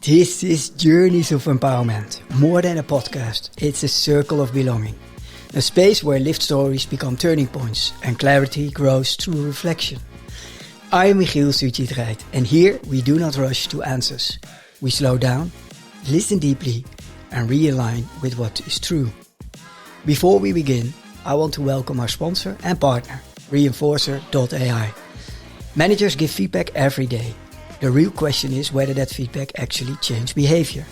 This is Journeys of Empowerment. More than a podcast, it's a circle of belonging. A space where lived stories become turning points and clarity grows through reflection. I am Michiel Suchitrait, and here we do not rush to answers. We slow down, listen deeply, and realign with what is true. Before we begin, I want to welcome our sponsor and partner, Reinforcer.ai. Managers give feedback every day. The real question is whether that feedback actually changed behavior.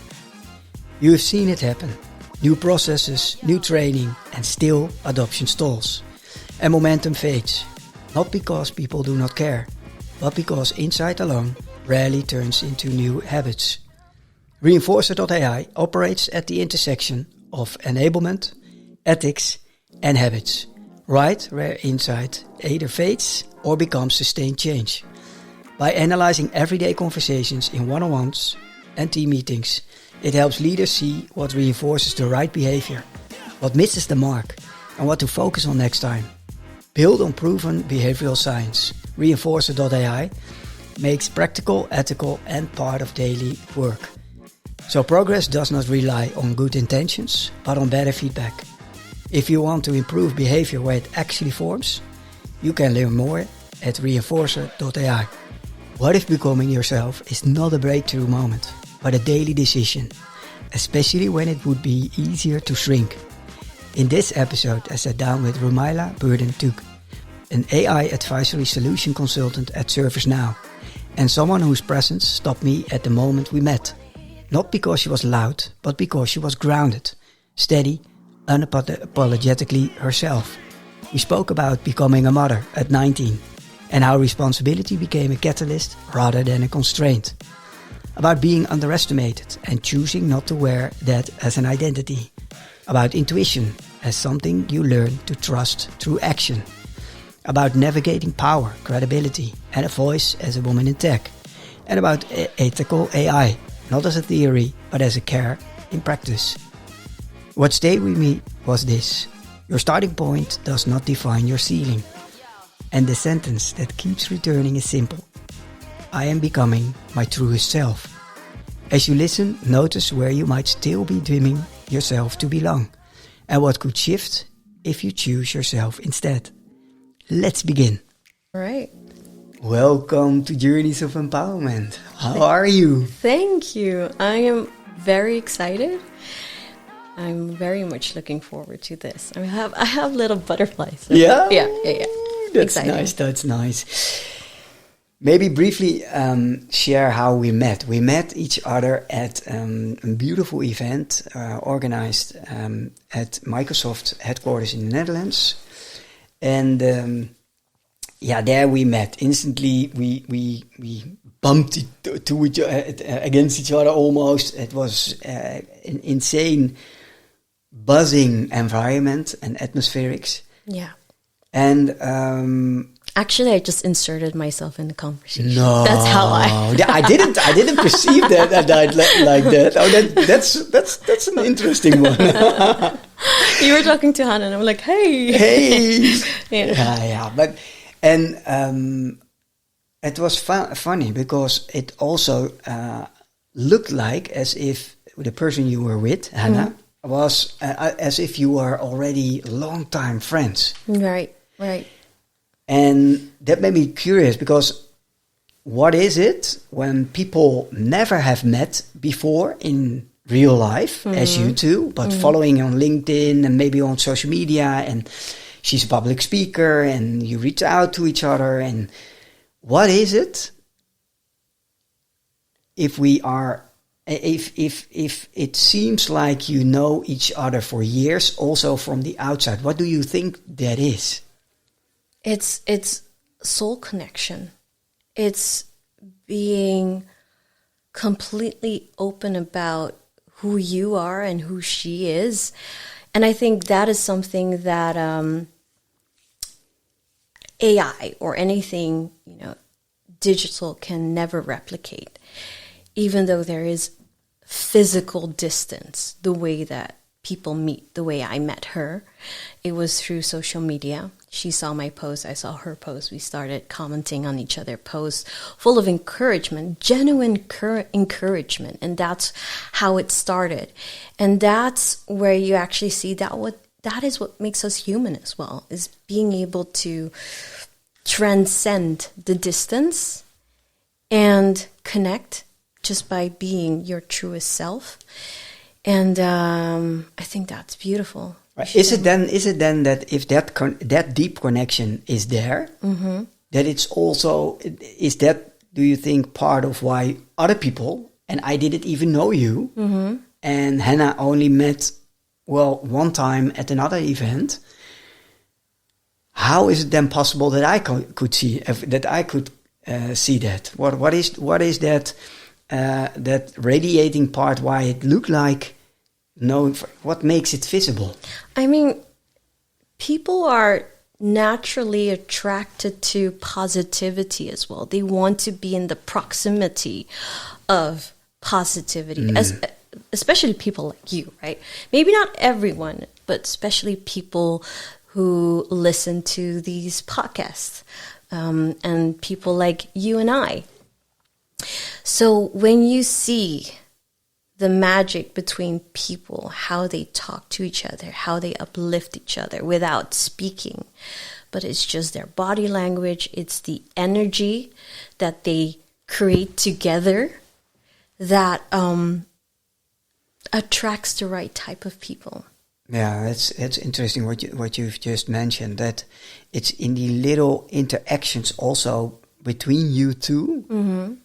You have seen it happen. New processes, new training, and still adoption stalls. And momentum fades. Not because people do not care, but because insight alone rarely turns into new habits. Reinforcer.ai operates at the intersection of enablement, ethics, and habits. Right where insight either fades or becomes sustained change. By analyzing everyday conversations in one-on-ones and team meetings, it helps leaders see what reinforces the right behavior, what misses the mark, and what to focus on next time. Built on proven behavioral science, Reinforcer.ai makes practical, ethical, and part of daily work. So progress does not rely on good intentions, but on better feedback. If you want to improve behavior where it actually forms, you can learn more at Reinforcer.ai. What if becoming yourself is not a breakthrough moment, but a daily decision, especially when it would be easier to shrink? In this episode, I sat down with Rumailah Burden-Tuuk, an AI advisory solution consultant at ServiceNow, and someone whose presence stopped me at the moment we met. Not because she was loud, but because she was grounded, steady, unapologetically herself. We spoke about becoming a mother at 19, and how responsibility became a catalyst rather than a constraint. About being underestimated and choosing not to wear that as an identity. About intuition as something you learn to trust through action. About navigating power, credibility, and a voice as a woman in tech. And about ethical AI, not as a theory, but as a care in practice. What stayed with me was this: your starting point does not define your ceiling. And the sentence that keeps returning is simple: I am becoming my truest self. As you listen, notice where you might still be dreaming yourself to belong, and what could shift if you choose yourself instead. Let's begin. All right. Welcome to Journeys of Empowerment. How are you? Thank you. I am very excited. I'm very much looking forward to this. I have little butterflies. Yeah? Yeah. That's Exciting. nice, that's nice. Maybe briefly share how we met. We met each other at a beautiful event organized at Microsoft headquarters in the Netherlands. And there we met. Instantly we bumped to each against each other almost. It was an insane buzzing environment and atmospherics. Yeah. And actually, I just inserted myself in the conversation. no, That's how I didn't perceive that like that. Oh, that's an interesting one. You were talking to Hannah, and I'm like, Hey. Yeah. But it was funny because it also looked like as if the person you were with, Hannah, was as if you were already long-time friends. Right. And that made me curious because what is it when people never have met before in real life, as you two, but following on LinkedIn and maybe on social media, and she's a public speaker and you reach out to each other, and what is it if it seems like you know each other for years also from the outside? What do you think that is? It's soul connection. It's being completely open about who you are and who she is. And I think that is something that AI or anything, digital can never replicate. Even though there is physical distance, the way that people meet the way I met her. It was through social media. She saw my post, I saw her post. We started commenting on each other's posts, full of encouragement, genuine encouragement. And that's how it started. And that's where you actually see that is what makes us human as well, is being able to transcend the distance and connect just by being your truest self. And I think that's beautiful. Is it then that if that deep connection is there, that it's also, is that, do you think, part of why other people, and I didn't even know you, and Hannah only met, one time at another event, how is it then possible that I could see that? What is that that radiating part? Why it looked like? What makes it visible? I mean, people are naturally attracted to positivity as well. They want to be in the proximity of positivity, especially people like you, right? Maybe not everyone, but especially people who listen to these podcasts, and people like you and I. So when you see the magic between people, how they talk to each other, how they uplift each other without speaking, but it's just their body language, it's the energy that they create together that attracts the right type of people. Yeah, it's interesting what you've just mentioned, that it's in the little interactions also between you two,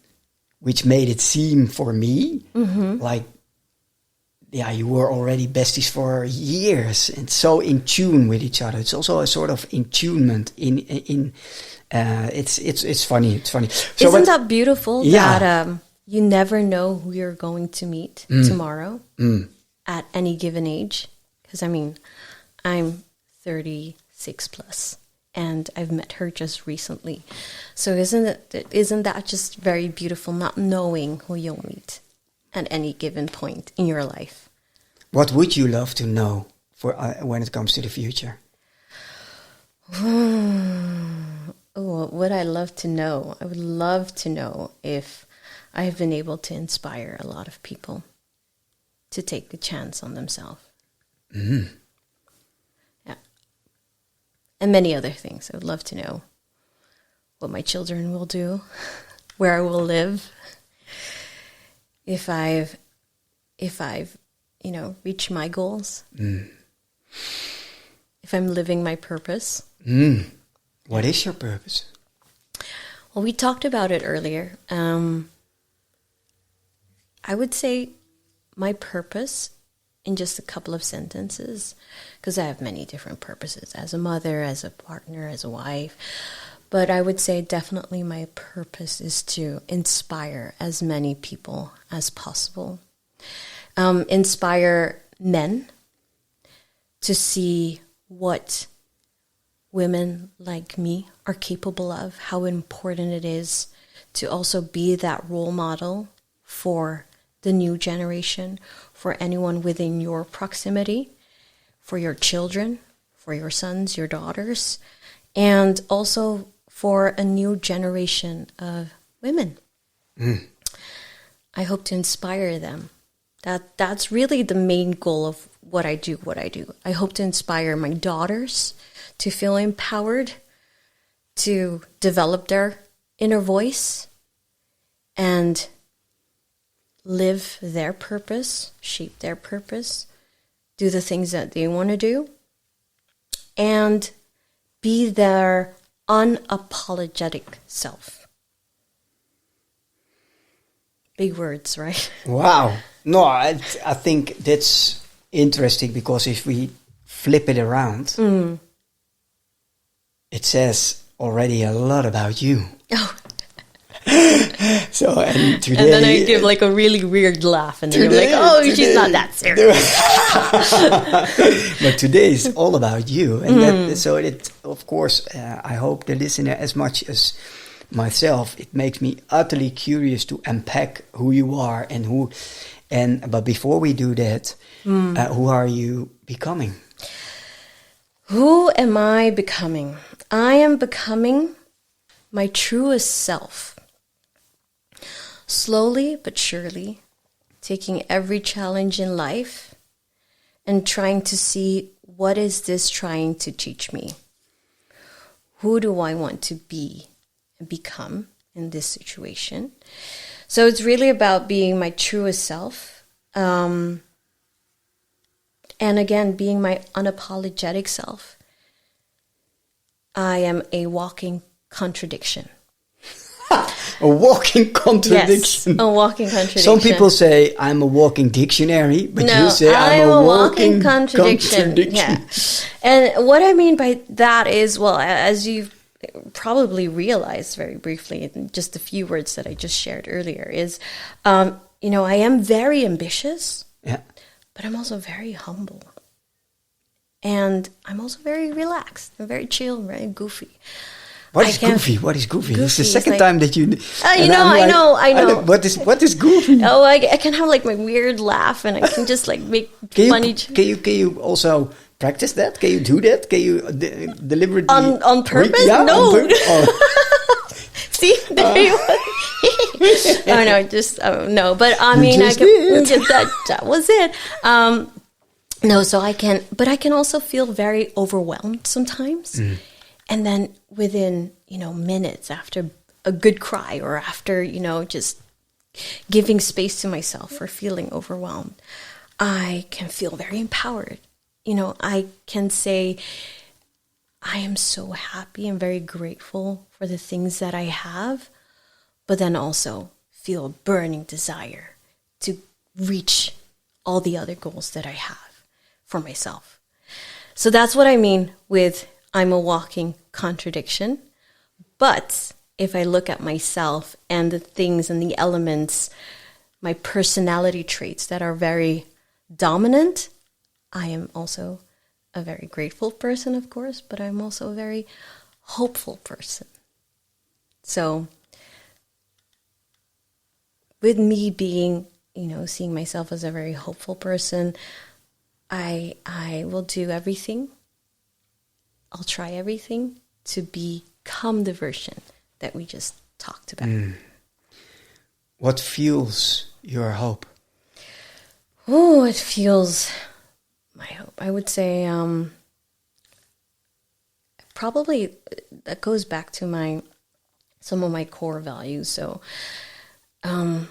which made it seem for me like, you were already besties for years and so in tune with each other. It's also a sort of attunement it's funny. So isn't that beautiful? Yeah. That you never know who you're going to meet tomorrow at any given age. Because I mean, I'm 36 plus. And I've met her just recently. So isn't that just very beautiful, not knowing who you'll meet at any given point in your life? What would you love to know for when it comes to the future? What would I love to know? I would love to know if I have been able to inspire a lot of people to take a chance on themselves. And many other things. I would love to know what my children will do, where I will live, if I've reached my goals, if I'm living my purpose. What is your purpose? Well, we talked about it earlier. I would say my purpose, in just a couple of sentences, because I have many different purposes as a mother, as a partner, as a wife. But I would say definitely my purpose is to inspire as many people as possible. Inspire men to see what women like me are capable of, how important it is to also be that role model for the new generation, for anyone within your proximity, for your children, for your sons, your daughters, and also for a new generation of women. I hope to inspire them. That's really the main goal of what I do. I hope to inspire my daughters to feel empowered, to develop their inner voice, and live their purpose, shape their purpose, do the things that they want to do, and be their unapologetic self. Big words, right? Wow. No, I think that's interesting, because if we flip it around, it says already a lot about you. Oh. And today, and then I give like a really weird laugh, and then you're like, "Oh, she's not that serious." But today is all about you, and so it, of course, I hope the listener, as much as myself, it makes me utterly curious to unpack who you are and But before we do that, who are you becoming? Who am I becoming? I am becoming my truest self. Slowly but surely, taking every challenge in life and trying to see, what is this trying to teach me? Who do I want to be and become in this situation? So it's really about being my truest self. And again, being my unapologetic self. I am a walking contradiction. A walking contradiction. Yes, a walking contradiction. Some people say I'm a walking dictionary, but you say I'm a walking contradiction. Yeah. And what I mean by that is, well, as you've probably realized very briefly in just the few words that I just shared earlier, is, I am very ambitious, but I'm also very humble. And I'm also very relaxed. I'm very chill, very goofy. What is goofy? What is goofy? It's the second time that you... I know. What is goofy? Oh, I can have like my weird laugh, and I can just like make funny... Can you also practice that? Can you do that? Can you deliberately... On purpose? Yeah, no. On purpose? Oh. See? There you oh, no, just... no, but I mean... That was it. No, so I can also feel very overwhelmed sometimes. And then within, minutes after a good cry or after, just giving space to myself for feeling overwhelmed, I can feel very empowered. I can say, I am so happy and very grateful for the things that I have, but then also feel a burning desire to reach all the other goals that I have for myself. So that's what I mean with I'm a walking contradiction. But if I look at myself and the things and the elements, my personality traits that are very dominant, I am also a very grateful person, of course, but I'm also a very hopeful person. So with me being, seeing myself as a very hopeful person, I will do everything. I'll try everything to become the version that we just talked about. What fuels your hope? Oh, it fuels my hope. I would say probably that goes back to some of my core values. So our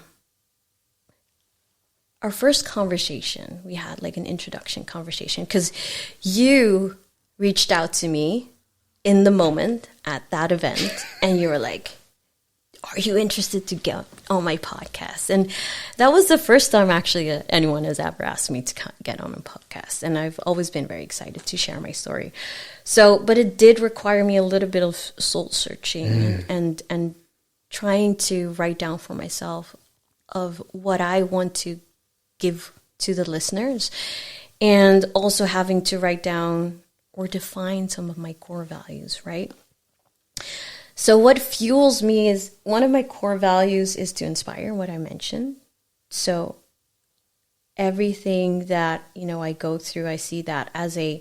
first conversation, we had like an introduction conversation because you reached out to me in the moment at that event, and you were like, are you interested to get on my podcast? And that was the first time actually anyone has ever asked me to get on a podcast. And I've always been very excited to share my story. So, but it did require me a little bit of soul searching and trying to write down for myself of what I want to give to the listeners, and also having to write down or define some of my core values, right? So what fuels me is, one of my core values is to inspire, what I mentioned. So everything that, I go through, I see that as a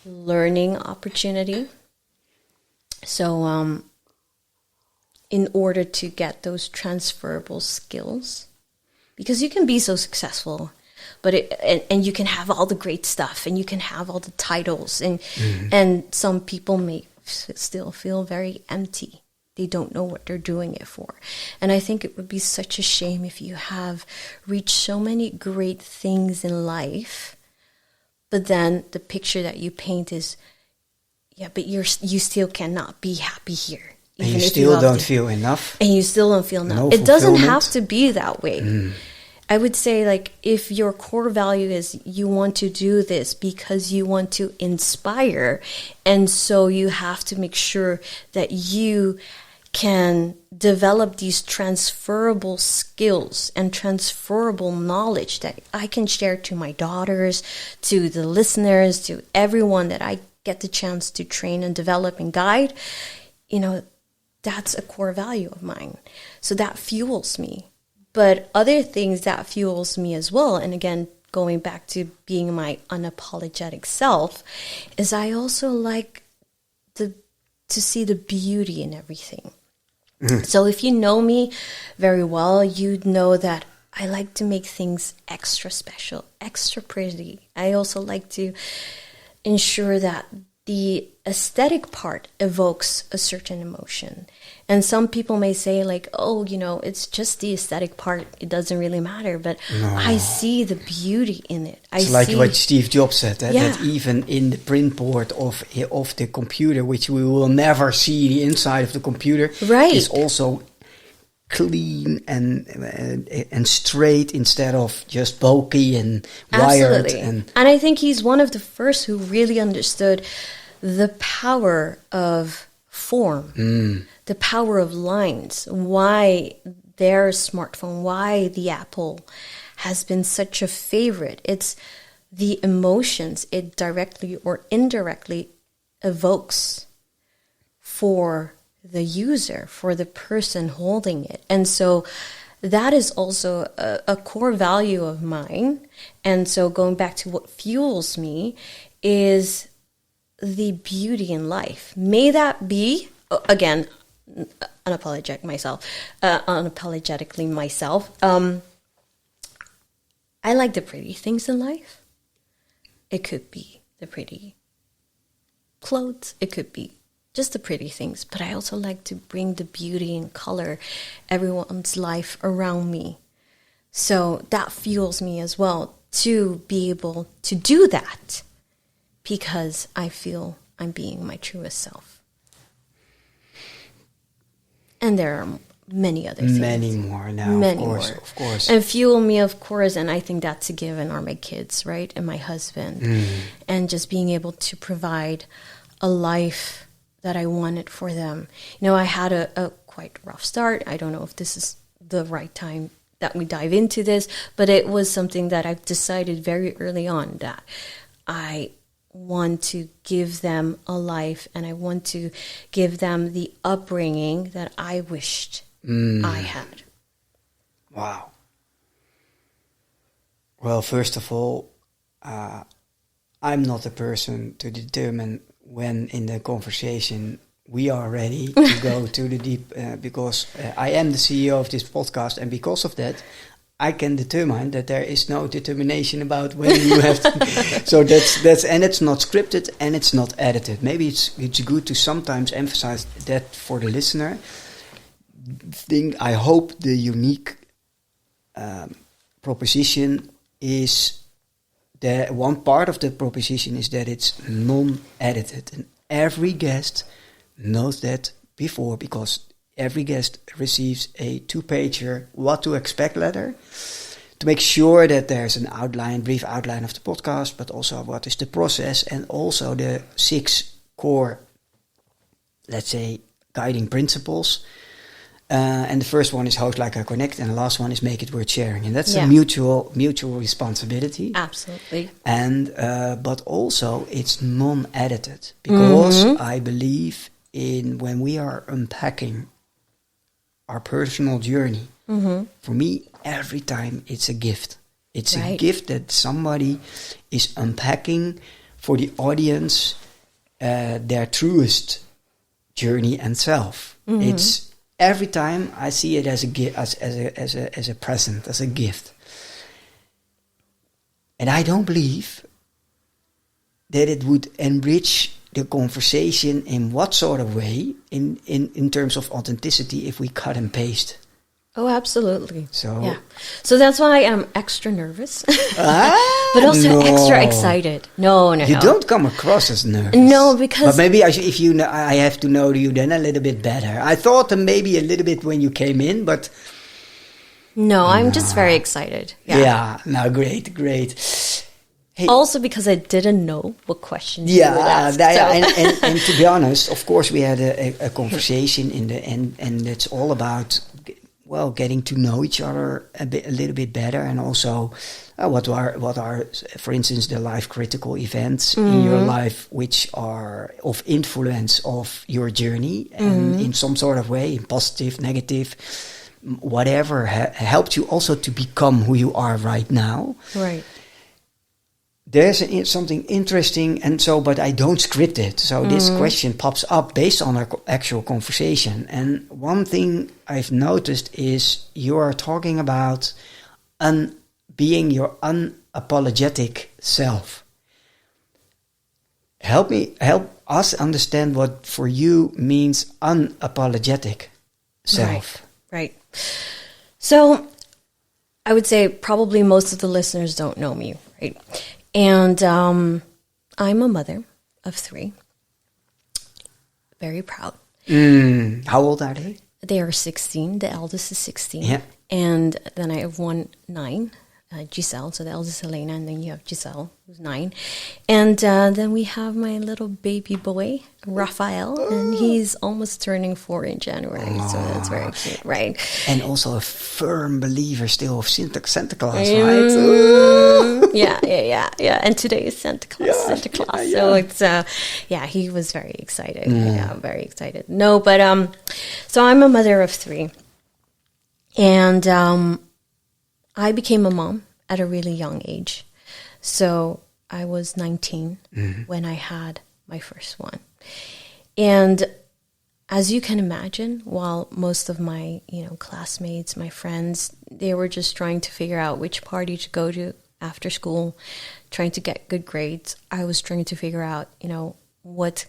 learning opportunity. So in order to get those transferable skills, because you can be so successful, but and you can have all the great stuff, and you can have all the titles, and some people may still feel very empty. They don't know what they're doing it for. And I think it would be such a shame if you have reached so many great things in life, but then the picture that you paint is, but you still cannot be happy here. And you still don't feel enough. And you still don't feel enough. It doesn't have to be that way. I would say, like, if your core value is you want to do this because you want to inspire, and so you have to make sure that you can develop these transferable skills and transferable knowledge that I can share to my daughters, to the listeners, to everyone that I get the chance to train and develop and guide, that's a core value of mine. So that fuels me. But other things that fuels me as well, and again, going back to being my unapologetic self, is I also like to see the beauty in everything. So if you know me very well, you'd know that I like to make things extra special, extra pretty. I also like to ensure that the aesthetic part evokes a certain emotion. And some people may say like, oh, it's just the aesthetic part. It doesn't really matter. But No. I see the beauty in it. It's like what Steve Jobs said, that even in the print board of the computer, which we will never see the inside of the computer, Right. is also clean and straight instead of just bulky and wired. Absolutely. And I think he's one of the first who really understood the power of form, the power of lines, why their smartphone, why the Apple has been such a favorite. It's the emotions it directly or indirectly evokes for the user, for the person holding it. And so that is also a core value of mine. And so going back to what fuels me is the beauty in life. May that be, again, unapologetically myself. I like the pretty things in life. It could be the pretty clothes. It could be just the pretty things. But I also like to bring the beauty and color everyone's life around me. So that fuels me as well to be able to do that, because I feel I'm being my truest self. And there are many other things. many more now, Many of course. And fuel me, of course, and I think that's a given, are my kids, right? And my husband. And just being able to provide a life that I wanted for them. I had a quite rough start. I don't know if this is the right time that we dive into this, but it was something that I've decided very early on that I want to give them a life, and I want to give them the upbringing that I wished I had. Wow. Well, first of all, I'm not a person to determine when in the conversation we are ready to go to the deep, because I am the CEO of this podcast, and because of that, I can determine that there is no determination about when you have to. So that's and it's not scripted and it's not edited. Maybe it's good to sometimes emphasize that for the listener. I hope the unique proposition is that one part of the proposition is that it's non-edited, and every guest knows that before, because every guest receives a 2-pager what to expect letter to make sure that there's an outline, brief outline of the podcast, but also what is the process, and also the 6 core, let's say, guiding principles. And the first one is host like I connect, and the last one is make it worth sharing. And that's a mutual responsibility. Absolutely. And but also it's non-edited, because I believe in when we are unpacking our personal journey. For me, every time it's a gift. It's a gift that somebody is unpacking for the audience their truest journey and self. It's every time I see it as a present, as a gift. And I don't believe that it would enrich the conversation in what sort of way, in terms of authenticity, if we cut and paste. Oh, absolutely. So that's why I'm extra nervous, but also extra excited. No. You don't come across as nervous. No, because... But maybe I have to know you then a little bit better. I thought maybe a little bit when you came in, but... No, I'm just very excited. Yeah. No, great. Hey. Also because I didn't know what questions you would ask. And to be honest, of course, we had a conversation in the end, and it's all about, well, getting to know each other a little bit better, and also what are, for instance, the life critical events in your life which are of influence of your journey, and in some sort of way, positive, negative, whatever helped you also to become who you are right now. Right. There's something interesting, and so, but I don't script it. So this question pops up based on our actual conversation. And one thing I've noticed is you are talking about being your unapologetic self. Help us understand what for you means unapologetic self. Right. So I would say probably most of the listeners don't know me, right? And I'm a mother of 3. Very proud. How old are they? They are 16. The eldest is 16. Yeah. And then I have 9, Giselle. So the eldest is Elena, and then you have Giselle, who's 9. And then we have my little baby boy, Raphael, and he's almost turning 4 in January. So that's very cute, right? And also a firm believer still of Santa Claus, right? Ooh. Yeah. And today is Santa Claus. So it's he was very excited. Yeah, very excited. No, but so I'm a mother of 3, and I became a mom at a really young age. So I was 19 when I had my first one. And as you can imagine, while most of my, classmates, my friends, they were just trying to figure out which party to go to after school, trying to get good grades, I was trying to figure out, what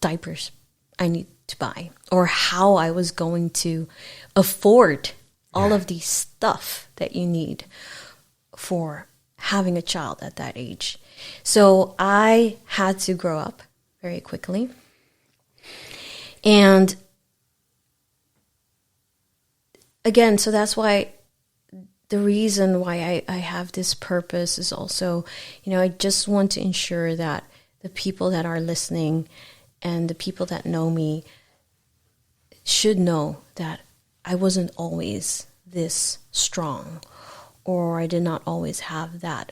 diapers I need to buy or how I was going to afford all of these stuff that you need for having a child at that age. So I had to grow up very quickly. And again, so that's why the reason why I have this purpose is also, I just want to ensure that the people that are listening and the people that know me should know that I wasn't always this strong, or I did not always have that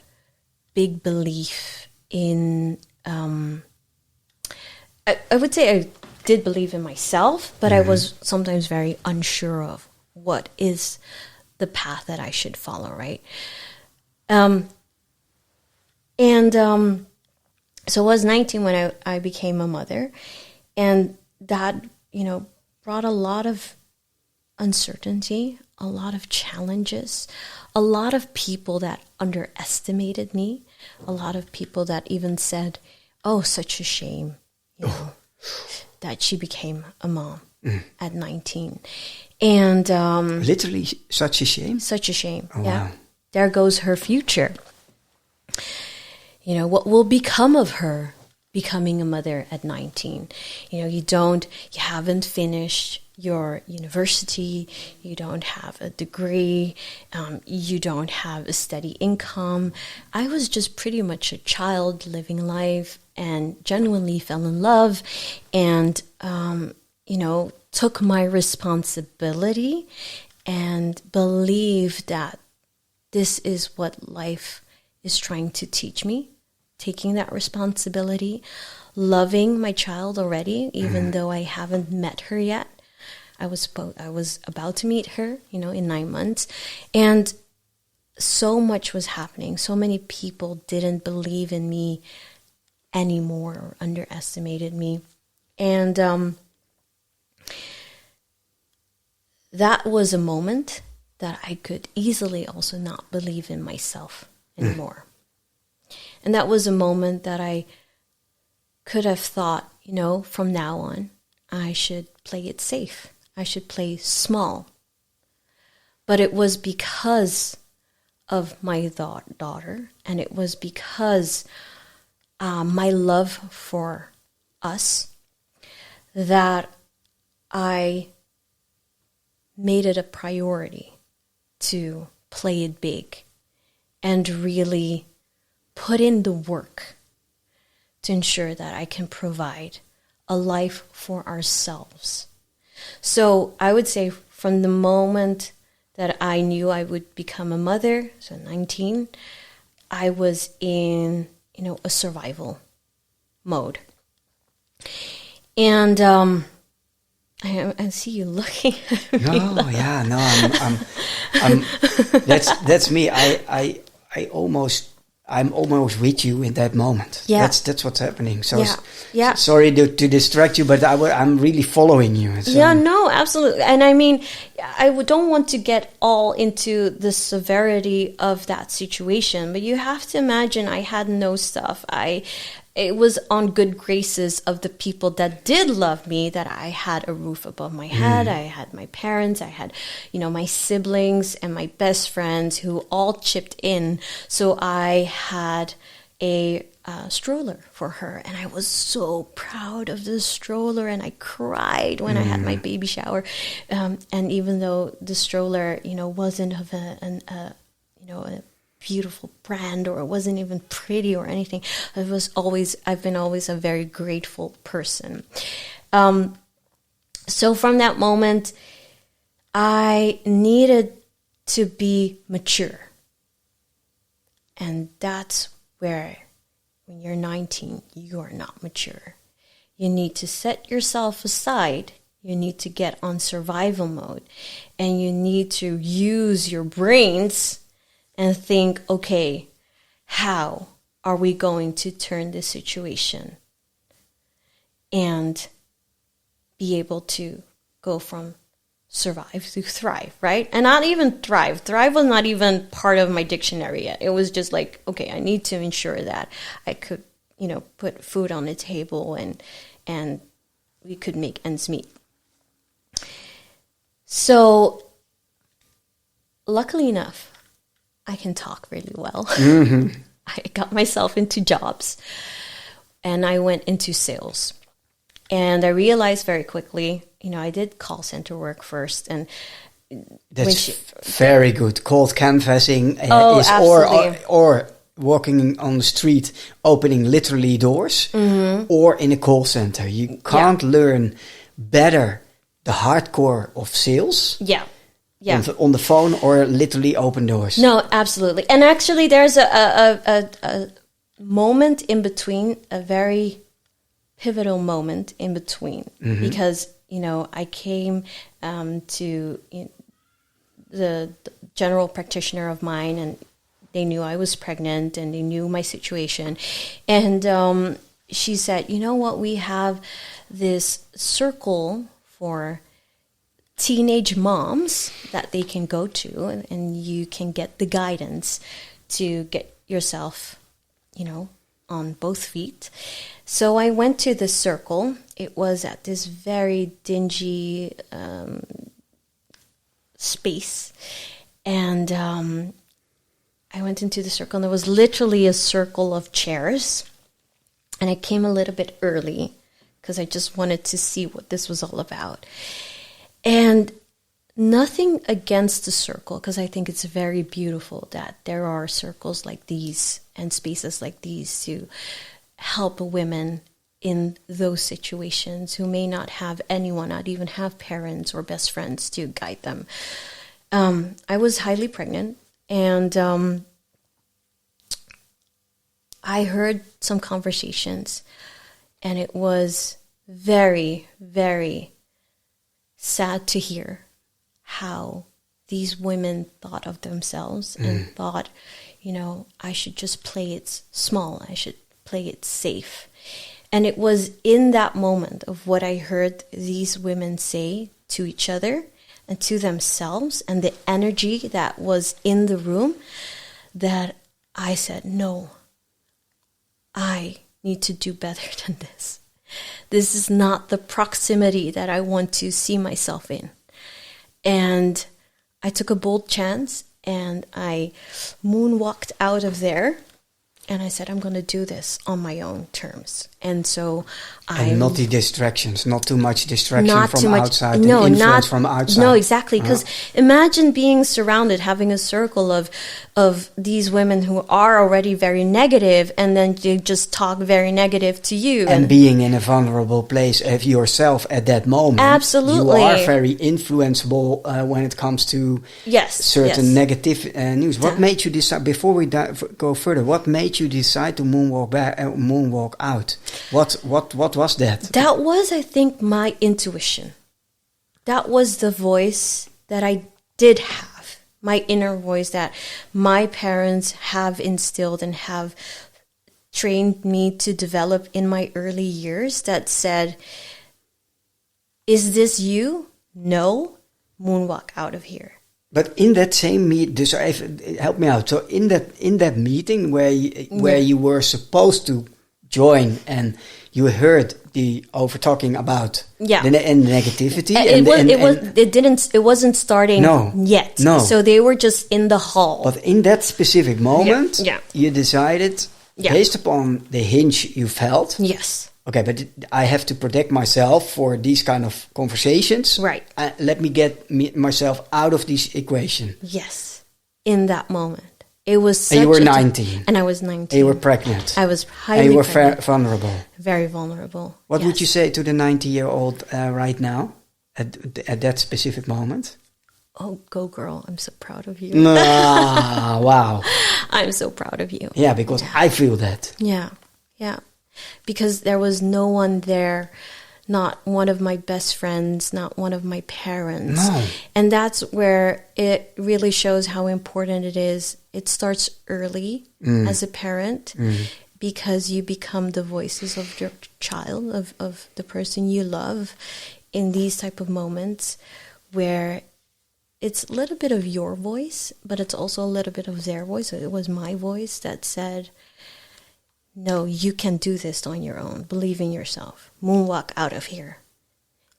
big belief in, I would say I did believe in myself, but I was sometimes very unsure of what is the path that I should follow, right? So I was 19 when I became a mother, and that, brought a lot of uncertainty, a lot of challenges, a lot of people that underestimated me, a lot of people that even said, oh, such a shame, that she became a mom at 19. And literally such a shame? Such a shame, oh, yeah. Wow. There goes her future. What will become of her becoming a mother at 19? You haven't finished your university, you don't have a degree, you don't have a steady income. I was just pretty much a child living life and genuinely fell in love and, took my responsibility and believed that this is what life is trying to teach me, taking that responsibility, loving my child already, even though I haven't met her yet. I was about to meet her, in 9 months. And so much was happening. So many people didn't believe in me anymore or underestimated me. And that was a moment that I could easily also not believe in myself anymore. And that was a moment that I could have thought, from now on, I should play it safe. I should play small. But it was because of my daughter, and it was because my love for us that I made it a priority to play it big and really put in the work to ensure that I can provide a life for ourselves. So I would say from the moment that I knew I would become a mother, so 19, I was in, a survival mode. And I see you looking at me. No, yeah, no, I'm that's me. I'm almost with you in that moment. Yeah. That's what's happening. So Yeah. sorry to distract you, but I'm really following you. So. Yeah, no, absolutely. And I mean, don't want to get all into the severity of that situation, but you have to imagine I had no stuff. It was on good graces of the people that did love me that I had a roof above my head. I had my parents, I had, my siblings and my best friends who all chipped in. So I had a stroller for her, and I was so proud of the stroller, and I cried when I had my baby shower. And even though the stroller, wasn't of a beautiful brand, or it wasn't even pretty or anything, I've been always a very grateful person. So from that moment, I needed to be mature. And that's where, when you're 19, you are not mature. You need to set yourself aside. You need to get on survival mode. And you need to use your brains and think, okay, how are we going to turn this situation and be able to go from survive to thrive, right? And not even thrive. Thrive was not even part of my dictionary yet. It was just like, okay, I need to ensure that I could, put food on the table and we could make ends meet. So luckily enough, I can talk really well. I got myself into jobs, and I went into sales. And I realized very quickly, I did call center work first, and that's very good. Cold canvassing is or walking on the street, opening literally doors, or in a call center. You can't learn better the hardcore of sales. Yeah. On the phone or literally open doors. No, absolutely. And actually there's a moment in between, a very pivotal moment in between, because, I came to the general practitioner of mine, and they knew I was pregnant and they knew my situation. And she said, you know what, we have this circle for teenage moms that they can go to, and you can get the guidance to get yourself, on both feet. So I went to this circle. It was at this very dingy space. And I went into the circle, and there was literally a circle of chairs. And I came a little bit early because I just wanted to see what this was all about. And nothing against the circle, because I think it's very beautiful that there are circles like these and spaces like these to help women in those situations who may not have anyone, not even have parents or best friends to guide them. I was highly pregnant, and I heard some conversations, and it was very, very sad to hear how these women thought of themselves and thought, I should just play it small. I should play it safe. And it was in that moment of what I heard these women say to each other and to themselves, and the energy that was in the room, that I said, no, I need to do better than this. This is not the proximity that I want to see myself in. And I took a bold chance, and I moonwalked out of there, and I said, I'm going to do this on my own terms. And so And not the distractions, not too much distraction from outside, no, influence from outside. No, exactly. Because imagine being surrounded, having a circle of these women who are already very negative, and then they just talk very negative to you. And being in a vulnerable place of yourself at that moment. Absolutely. You are very influenceable when it comes to certain negative news. What made you decide, before we go further, what made you decide to moonwalk out? What was that? That was, I think, my intuition. that was the voice that I did have, my inner voice that my parents have instilled and have trained me to develop in my early years that said, is this you? No, moonwalk out of here. But in that same meet, so help me out. So in that meeting where you were supposed to join and you heard the over talking about the negativity, it wasn't starting yet. No. So they were just in the hall. But in that specific moment, you decided, based upon the hinge you felt. Yes. Okay, but I have to protect myself for these kind of conversations. Right. Let me get myself out of this equation. Yes. In that moment. It was such and you were 19. And I was 19. And you were pregnant. I was highly And you were vulnerable. Very vulnerable. What would you say to the 90-year-old right now at that specific moment? Oh, go girl. I'm so proud of you. Wow. I'm so proud of you. Yeah, because I feel that. Yeah. Yeah. Because there was no one there, not one of my best friends, not one of my parents. No. And that's where it really shows how important it is. It starts early as a parent because you become the voices of your child, of the person you love in these type of moments where it's a little bit of your voice, but it's also a little bit of their voice. So it was my voice that said, no, you can do this on your own. Believe in yourself. Moonwalk out of here.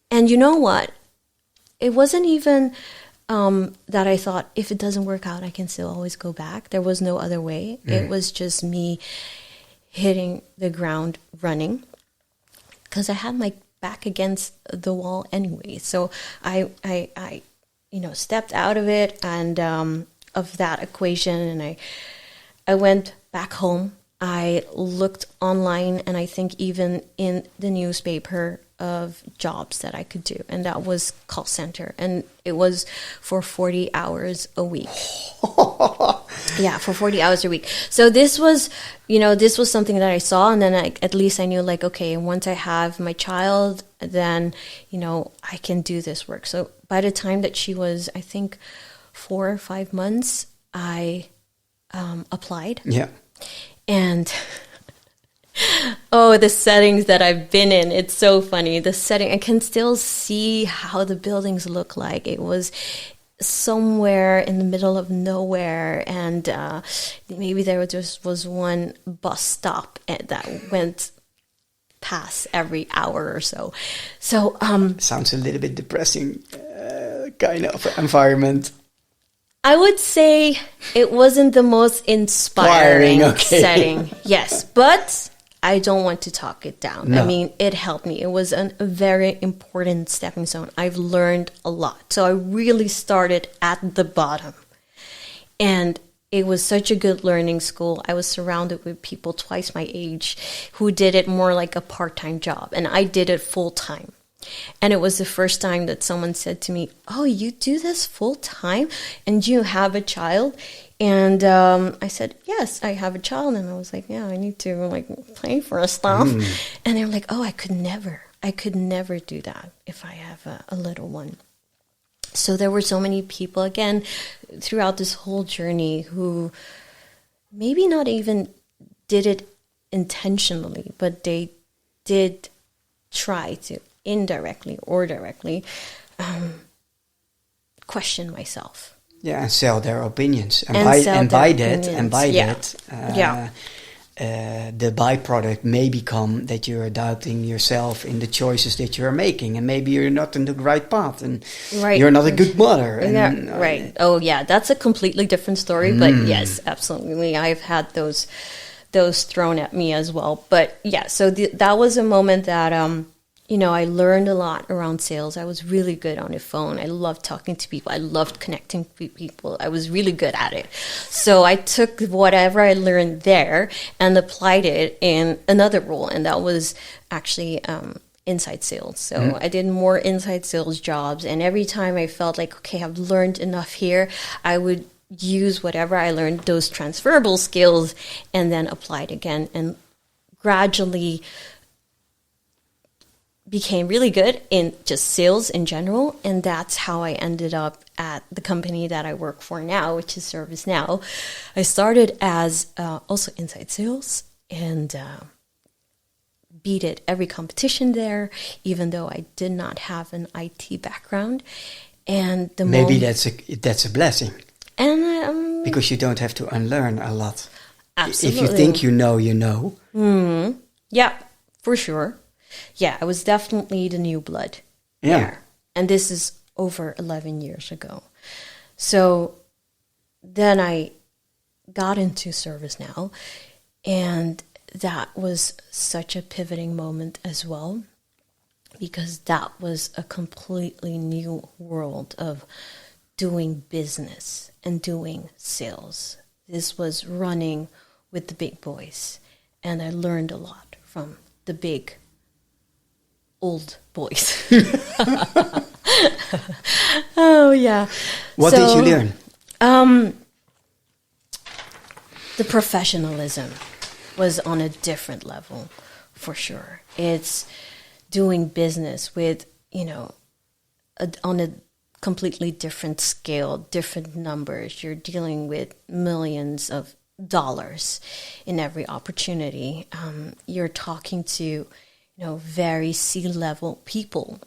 And you know what? It wasn't even that I thought, if it doesn't work out, I can still always go back. There was no other way. It was just me hitting the ground running because I had my back against the wall anyway. So I stepped out of it and of that equation, and I went back home. I looked online and I think even in the newspaper of jobs that I could do. And that was call center. And it was for 40 hours a week. Yeah, for 40 hours a week. So this was something that I saw. And then at least I knew okay, once I have my child, then, I can do this work. So by the time that she was, I think, 4 or 5 months, I applied. Yeah. And the settings that I've been in, it's so funny. The setting, I can still see how the buildings look like. It was somewhere in the middle of nowhere, and maybe there just was one bus stop that went past every hour or so. So sounds a little bit depressing kind of environment. I would say it wasn't the most inspiring setting. Yes, but I don't want to talk it down. No. I mean, it helped me. It was a very important stepping stone. I've learned a lot. So I really started at the bottom. And it was such a good learning school. I was surrounded with people twice my age who did it more like a part-time job. And I did it full-time. And it was the first time that someone said to me, oh, you do this full time and you have a child? And I said, yes, I have a child. And I was like, yeah, I need to pay for stuff. And they're like, oh, I could never do that if I have a little one. So there were so many people, again, throughout this whole journey who maybe not even did it intentionally, but they did try to indirectly or directly question myself. Yeah, and sell their opinions. And by that, the byproduct may become that you're doubting yourself in the choices that you're making, and maybe you're not in the right path, and you're not a good mother. And, right. Oh, yeah, that's a completely different story. But yes, absolutely, I've had those thrown at me as well. But yeah, so that was a moment that I learned a lot around sales. I was really good on the phone. I loved talking to people. I loved connecting with people. I was really good at it. So I took whatever I learned there and applied it in another role. And that was actually inside sales. So I did more inside sales jobs. And every time I felt like, okay, I've learned enough here, I would use whatever I learned, those transferable skills, and then apply it again. And gradually became really good in just sales in general. And that's how I ended up at the company that I work for now, which is ServiceNow. I started as also inside sales and beat it every competition there, even though I did not have an IT background. And maybe that's a blessing. And because you don't have to unlearn a lot. Absolutely. If you think you know, you know. Mm-hmm. Yeah, for sure. Yeah, I was definitely the new blood there. And this is over 11 years ago. So then I got into ServiceNow, and that was such a pivoting moment as well, because that was a completely new world of doing business and doing sales. This was running with the big boys, and I learned a lot from the big old boys. Oh, yeah. What did you learn? The professionalism was on a different level, for sure. It's doing business with, on a completely different scale, different numbers. You're dealing with millions of dollars in every opportunity. You're talking to, very C-level people,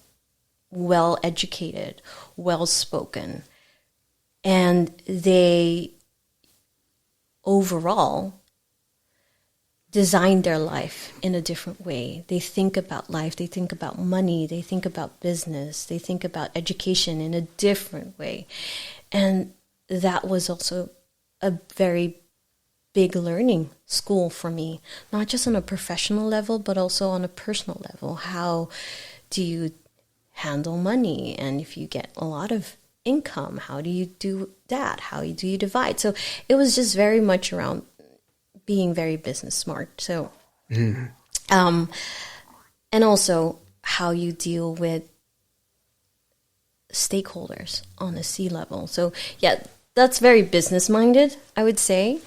well-educated, well-spoken, and they overall design their life in a different way. They think about life, they think about money, they think about business, they think about education in a different way. And that was also a very big learning school for me, not just on a professional level, but also on a personal level. How do you handle money? And if you get a lot of income, how do you do that? How do you divide? So it was just very much around being very business smart. So, and also how you deal with stakeholders on a C-level. So yeah, that's very business minded, I would say.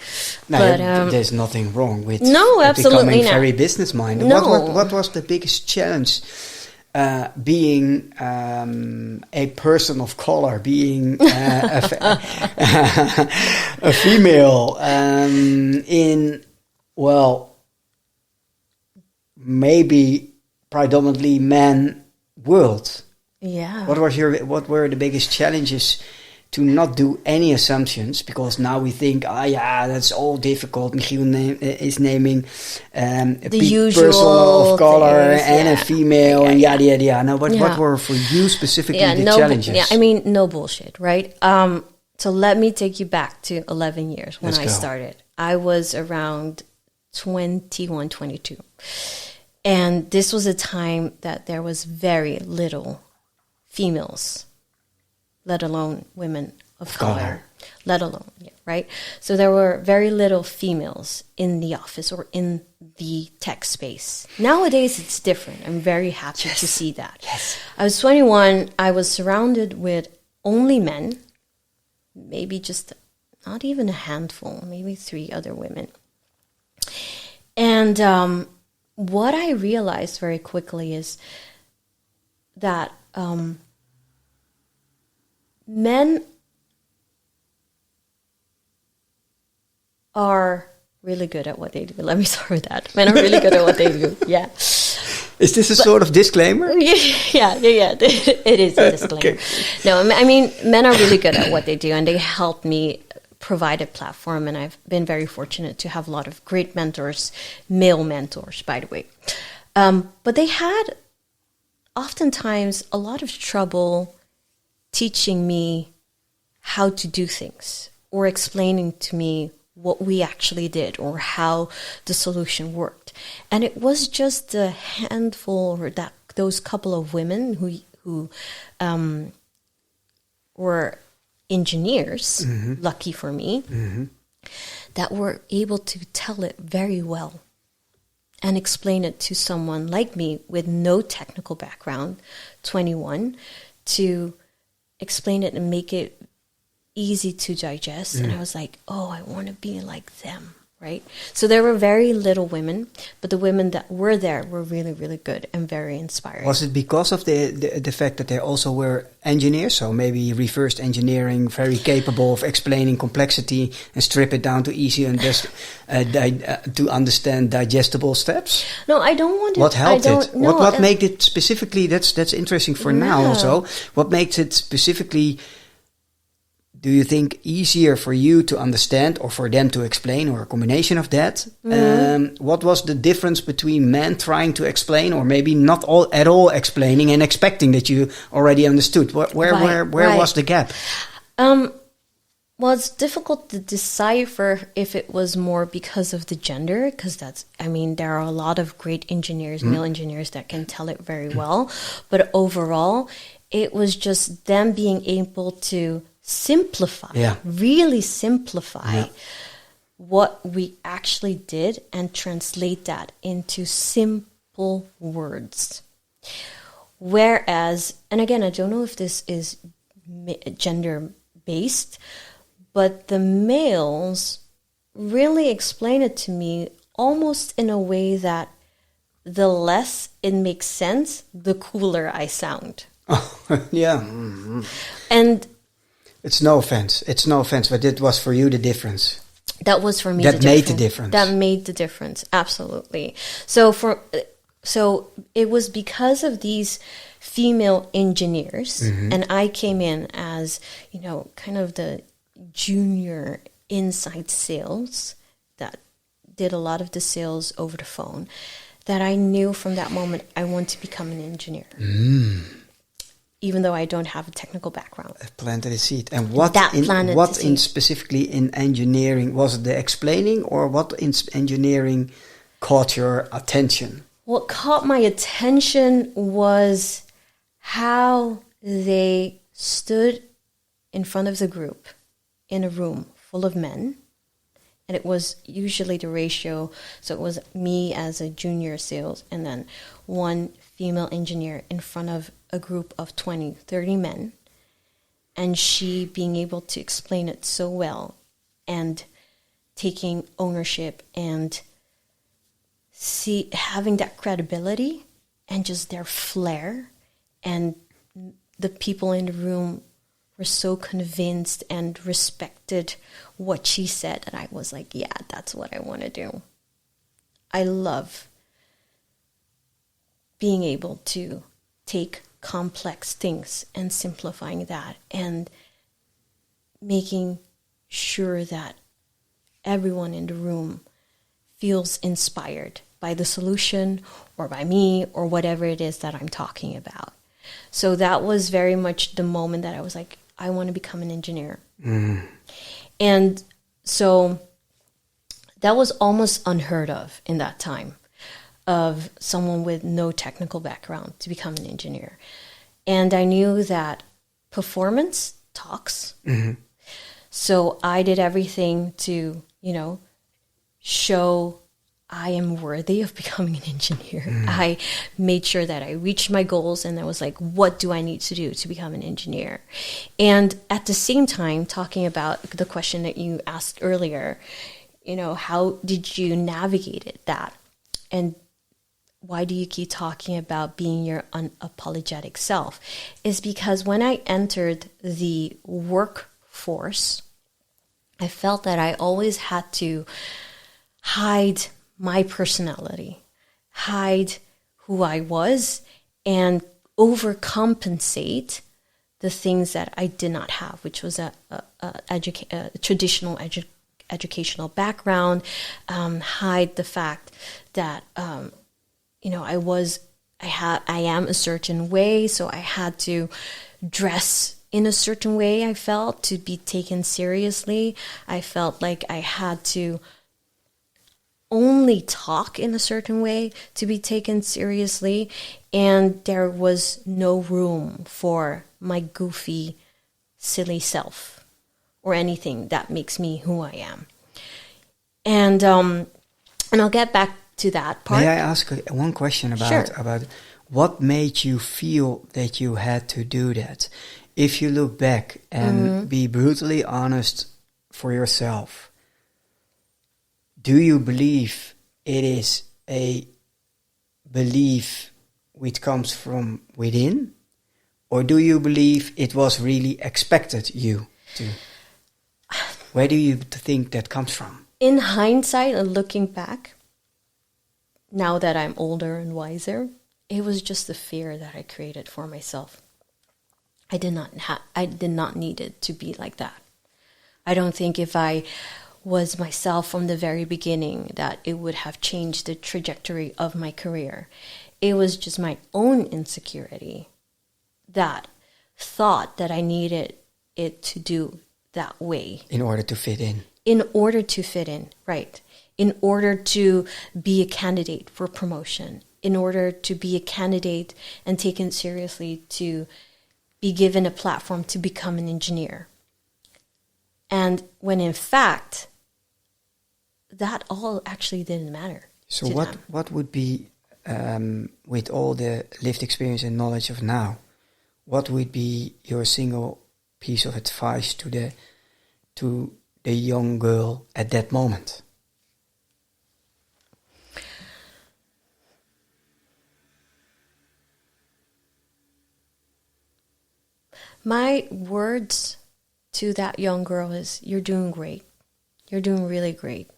No, but there's nothing wrong with absolutely becoming not. very business minded. No. What was the biggest challenge? Being a person of color, being a female in, maybe predominantly man world. Yeah. What were the biggest challenges to not do any assumptions? Because now we think, that's all difficult. Michiel is naming a big person of color and a female and yada yada yada. No, but what were for you specifically the challenges? Yeah, I mean, no bullshit, right? So let me take you back to 11 years when I started. I was around 21, 22. And this was a time that there was very little females, let alone women of color, let alone, right? So there were very little females in the office or in the tech space. Nowadays, it's different. I'm very happy to see that. Yes. I was 21. I was surrounded with only men, maybe just not even a handful, maybe 3 other women. And what I realized very quickly is that men are really good at what they do. Let me start with that. Men are really good at what they do. Yeah. Is this a sort of disclaimer? Yeah. It is a disclaimer. Okay. No, I mean, men are really good at what they do, and they help me provide a platform, and I've been very fortunate to have a lot of great mentors, male mentors, by the way. But they had oftentimes a lot of trouble teaching me how to do things or explaining to me what we actually did or how the solution worked. And it was just a handful or those couple of women who were engineers, lucky for me, that were able to tell it very well and explain it to someone like me with no technical background, 21, to explain it and make it easy to digest. And I was like, I want to be like them. right? So there were very little women, but the women that were there were really, really good and very inspiring. Was it because of the fact that they also were engineers? So maybe reverse engineering, very capable of explaining complexity and strip it down to easy and just to understand digestible steps? No, I don't want to. What helped it? No, what made it specifically? That's interesting for now also. What makes it specifically, do you think, easier for you to understand or for them to explain, or a combination of that? What was the difference between men trying to explain, or maybe not at all explaining and expecting that you already understood? Where was the gap? Well, it's difficult to decipher if it was more because of the gender, because there are a lot of great engineers, male engineers, that can tell it very well. But overall, it was just them being able to really simplify what we actually did and translate that into simple words. Whereas, and again, I don't know if this is gender based, but the males really explain it to me almost in a way that the less it makes sense, the cooler I sound. Oh, yeah. And it's no offense, but it was for you the difference. That was for me. That made the difference. That made the difference, absolutely. So it was because of these female engineers, and I came in as, kind of the junior inside sales that did a lot of the sales over the phone, that I knew from that moment I want to become an engineer. Even though I don't have a technical background. It planted a seed. And what specifically in engineering, was it the explaining, or what in engineering caught your attention? What caught my attention was how they stood in front of the group in a room full of men. And it was usually the ratio, so it was me as a junior sales and then one female engineer in front of a group of 20, 30 men, and she being able to explain it so well and taking ownership and having that credibility and just their flair, and the people in the room were so convinced and respected what she said that I was like, yeah, that's what I want to do. I love being able to take complex things and simplifying that and making sure that everyone in the room feels inspired by the solution or by me or whatever it is that I'm talking about. So that was very much the moment that I was like, I want to become an engineer. And so that was almost unheard of in that time, of someone with no technical background to become an engineer. And I knew that performance talks. So I did everything to, show I am worthy of becoming an engineer. I made sure that I reached my goals, and I was like, what do I need to do to become an engineer? And at the same time, talking about the question that you asked earlier, how did you navigate that? And why do you keep talking about being your unapologetic self? Is because when I entered the workforce, I felt that I always had to hide my personality, hide who I was, and overcompensate the things that I did not have, which was a traditional educational background, hide the fact that I am a certain way, so I had to dress in a certain way, I felt, to be taken seriously. I felt like I had to only talk in a certain way to be taken seriously, and there was no room for my goofy, silly self or anything that makes me who I am. And I'll get back to that part. May I ask one question about what made you feel that you had to do that? If you look back and be brutally honest for yourself, do you believe it is a belief which comes from within, or do you believe it was really expected you to? Where do you think that comes from? In hindsight and looking back, now that I'm older and wiser, it was just the fear that I created for myself. I did not need it to be like that. I don't think if I was myself from the very beginning that it would have changed the trajectory of my career. It was just my own insecurity that thought that I needed it to do that way. In order to fit in. In order to fit in, right. In order to be a candidate for promotion. In order to be a candidate and taken seriously to be given a platform to become an engineer. And when in fact, that all actually didn't matter. So what would be, with all the lived experience and knowledge of now, what would be your single piece of advice to the young girl at that moment? My words to that young girl is, you're doing great. You're doing really great.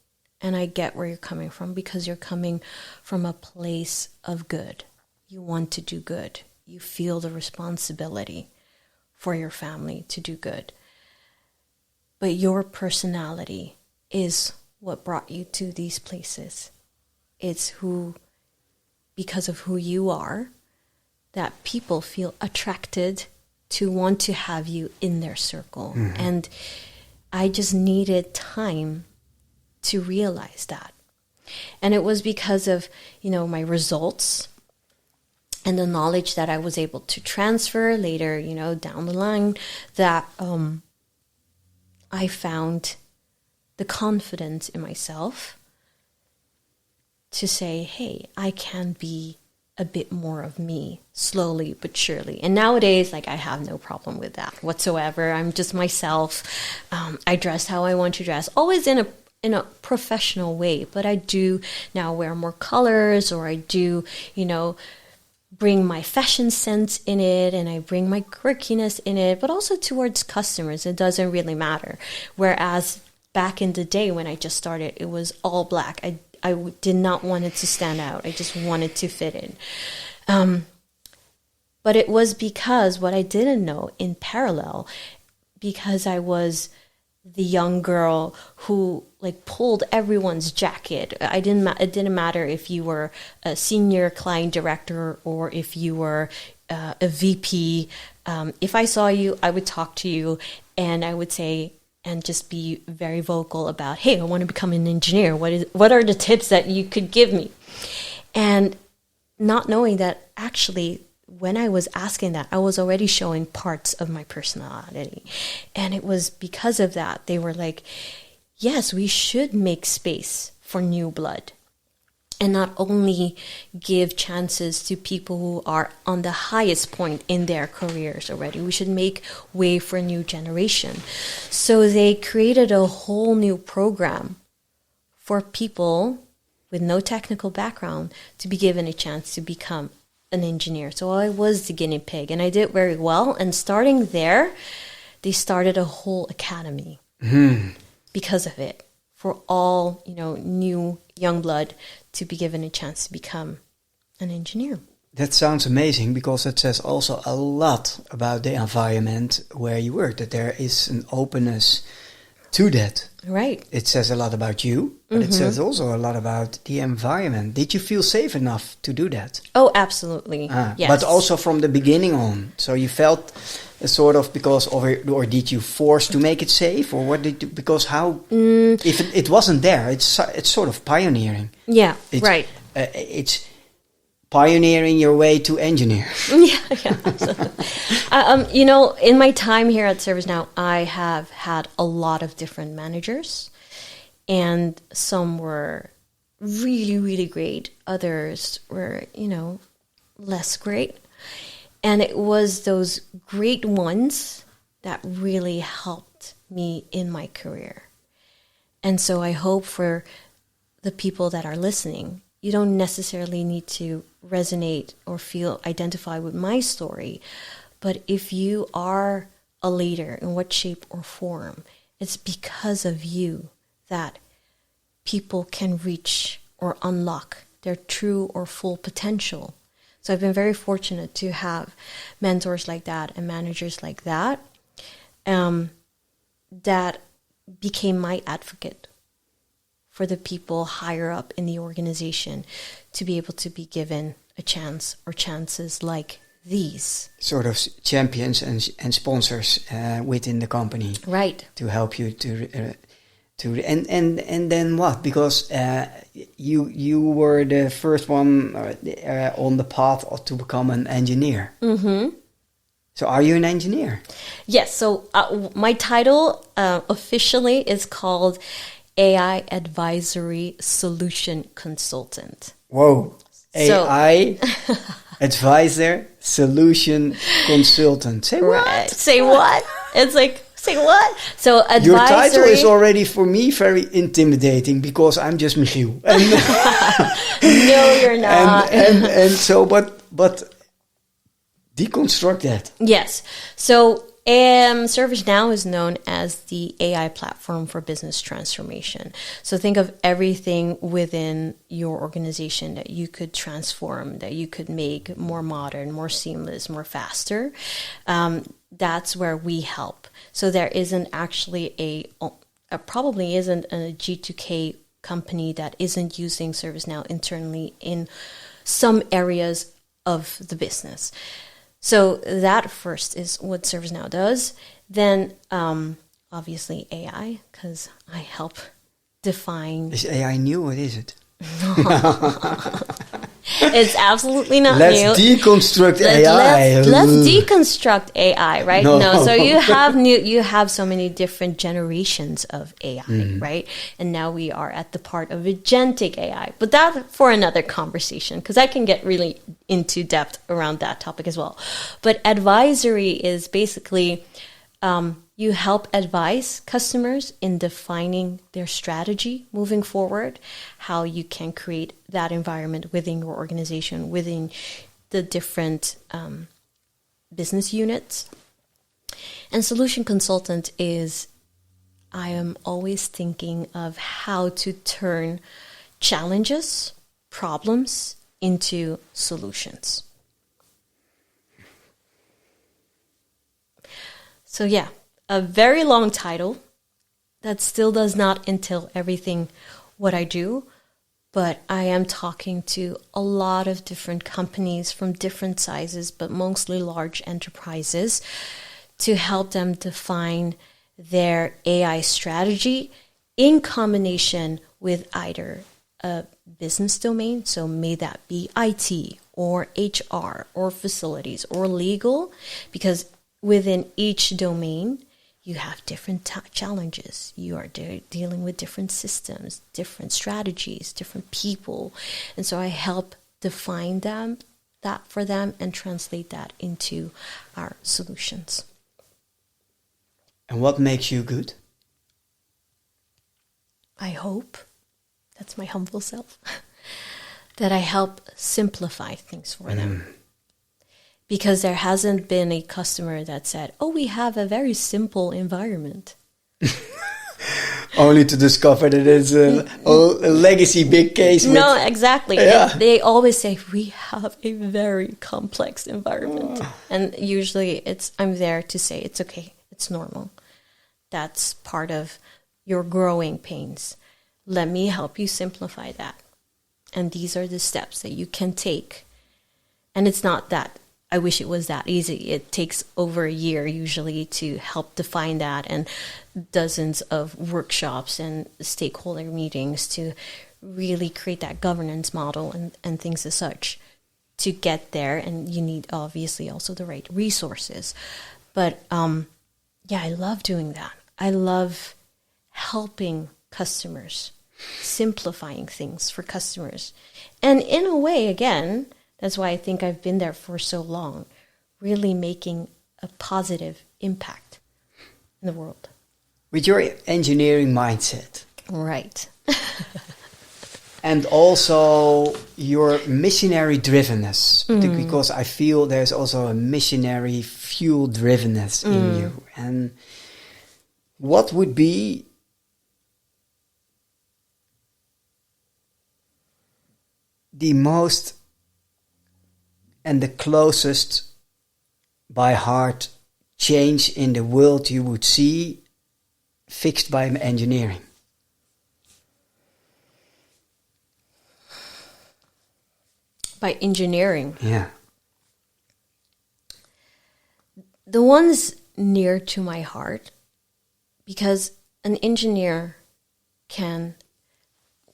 And I get where you're coming from, because you're coming from a place of good. You want to do good. You feel the responsibility for your family to do good. But your personality is what brought you to these places. It's because of who you are, that people feel attracted to want to have you in their circle. Mm-hmm. And I just needed time to realize that. And it was because of, my results and the knowledge that I was able to transfer later, down the line, that I found the confidence in myself to say, hey, I can be a bit more of me, slowly but surely. And nowadays, I have no problem with that whatsoever. I'm just myself. I dress how I want to dress, always in a professional way. But I do now wear more colors, or I do, bring my fashion sense in it, and I bring my quirkiness in it, but also towards customers. It doesn't really matter. Whereas back in the day when I just started, it was all black. I did not want it to stand out. I just wanted to fit in. But it was because what I didn't know in parallel, because I was the young girl who pulled everyone's jacket. It didn't matter if you were a senior client director or if you were a VP. If I saw you, I would talk to you, and I would say, and just be very vocal about, hey, I want to become an engineer. What are the tips that you could give me? And not knowing that actually when I was asking that, I was already showing parts of my personality. And it was because of that, they were like, yes, we should make space for new blood. And not only give chances to people who are on the highest point in their careers already. We should make way for a new generation. So they created a whole new program for people with no technical background to be given a chance to become an engineer. So I was the guinea pig, and I did very well. And starting there, they started a whole academy because of it, for all new young blood to be given a chance to become an engineer. That sounds amazing, because it says also a lot about the environment where you work, that there is an openness to that. Right. It says a lot about you, but it says also a lot about the environment. Did you feel safe enough to do that? Oh, absolutely. Yes. But also from the beginning on. So you felt a sort of because of it, or did you force to make it safe, or what did you, because how, if it wasn't there, it's sort of pioneering. Yeah, right. It's pioneering your way to engineer. Yeah, absolutely. In my time here at ServiceNow, I have had a lot of different managers, and some were really, really great. Others were, less great. And it was those great ones that really helped me in my career. And so I hope for the people that are listening. You don't necessarily need to resonate or feel identified with my story. But if you are a leader in what shape or form, it's because of you that people can reach or unlock their true or full potential. So I've been very fortunate to have mentors like that and managers like that, that became my advocate for the people higher up in the organization to be able to be given a chance or chances like these. Sort of champions and sponsors within the company. Right. To help you and then what? Because you were the first one on the path to become an engineer. Mm-hmm. So are you an engineer? Yes. So my title officially is called AI Advisory Solution Consultant. Whoa. AI Advisor Solution Consultant. Say what? Right. Say what? It's like, say what? So advisory. Your title is already for me very intimidating because I'm just Michiel. No, you're not. and so, but deconstruct that. Yes. So ServiceNow is known as the AI platform for business transformation. So think of everything within your organization that you could transform, that you could make more modern, more seamless, more faster. That's where we help. So there isn't actually probably isn't a G2K company that isn't using ServiceNow internally in some areas of the business. So that first is what ServiceNow does. Then, obviously, AI, because I help define. Is AI new? What is it? It's absolutely not Let's new. Deconstruct AI. Let's deconstruct AI, right? No. So you have so many different generations of AI, right? And now we are at the part of agentic AI. But that for another conversation, because I can get really into depth around that topic as well. But advisory is basically you help advise customers in defining their strategy moving forward, how you can create that environment within your organization, within the different business units. And solution consultant is, I am always thinking of how to turn challenges, problems into solutions. So yeah, a very long title that still does not entail everything what I do, but I am talking to a lot of different companies from different sizes, but mostly large enterprises, to help them define their AI strategy in combination with either a business domain, so may that be IT or HR or facilities or legal, because within each domain, you have different challenges. You are dealing with different systems, different strategies, different people. And so I help define that for them and translate that into our solutions. And what makes you good? I hope, that's my humble self, that I help simplify things for them. Because there hasn't been a customer that said, oh, we have a very simple environment. Only to discover that it's a legacy big case. No, exactly. Yeah. They always say, we have a very complex environment. And usually I'm there to say, it's okay, it's normal. That's part of your growing pains. Let me help you simplify that. And these are the steps that you can take. And it's not that I wish it was that easy. It takes over a year usually to help define that, and dozens of workshops and stakeholder meetings to really create that governance model and things as such to get there. And you need obviously also the right resources. But I love doing that. I love helping customers, simplifying things for customers. And in a way, again, that's why I think I've been there for so long, really making a positive impact in the world. With your engineering mindset. Right. And also your missionary drivenness, because I feel there's also a missionary fuel drivenness in you. And what would be the most and the closest by heart change in the world you would see fixed by engineering? By engineering? Yeah. The one's near to my heart, because an engineer can,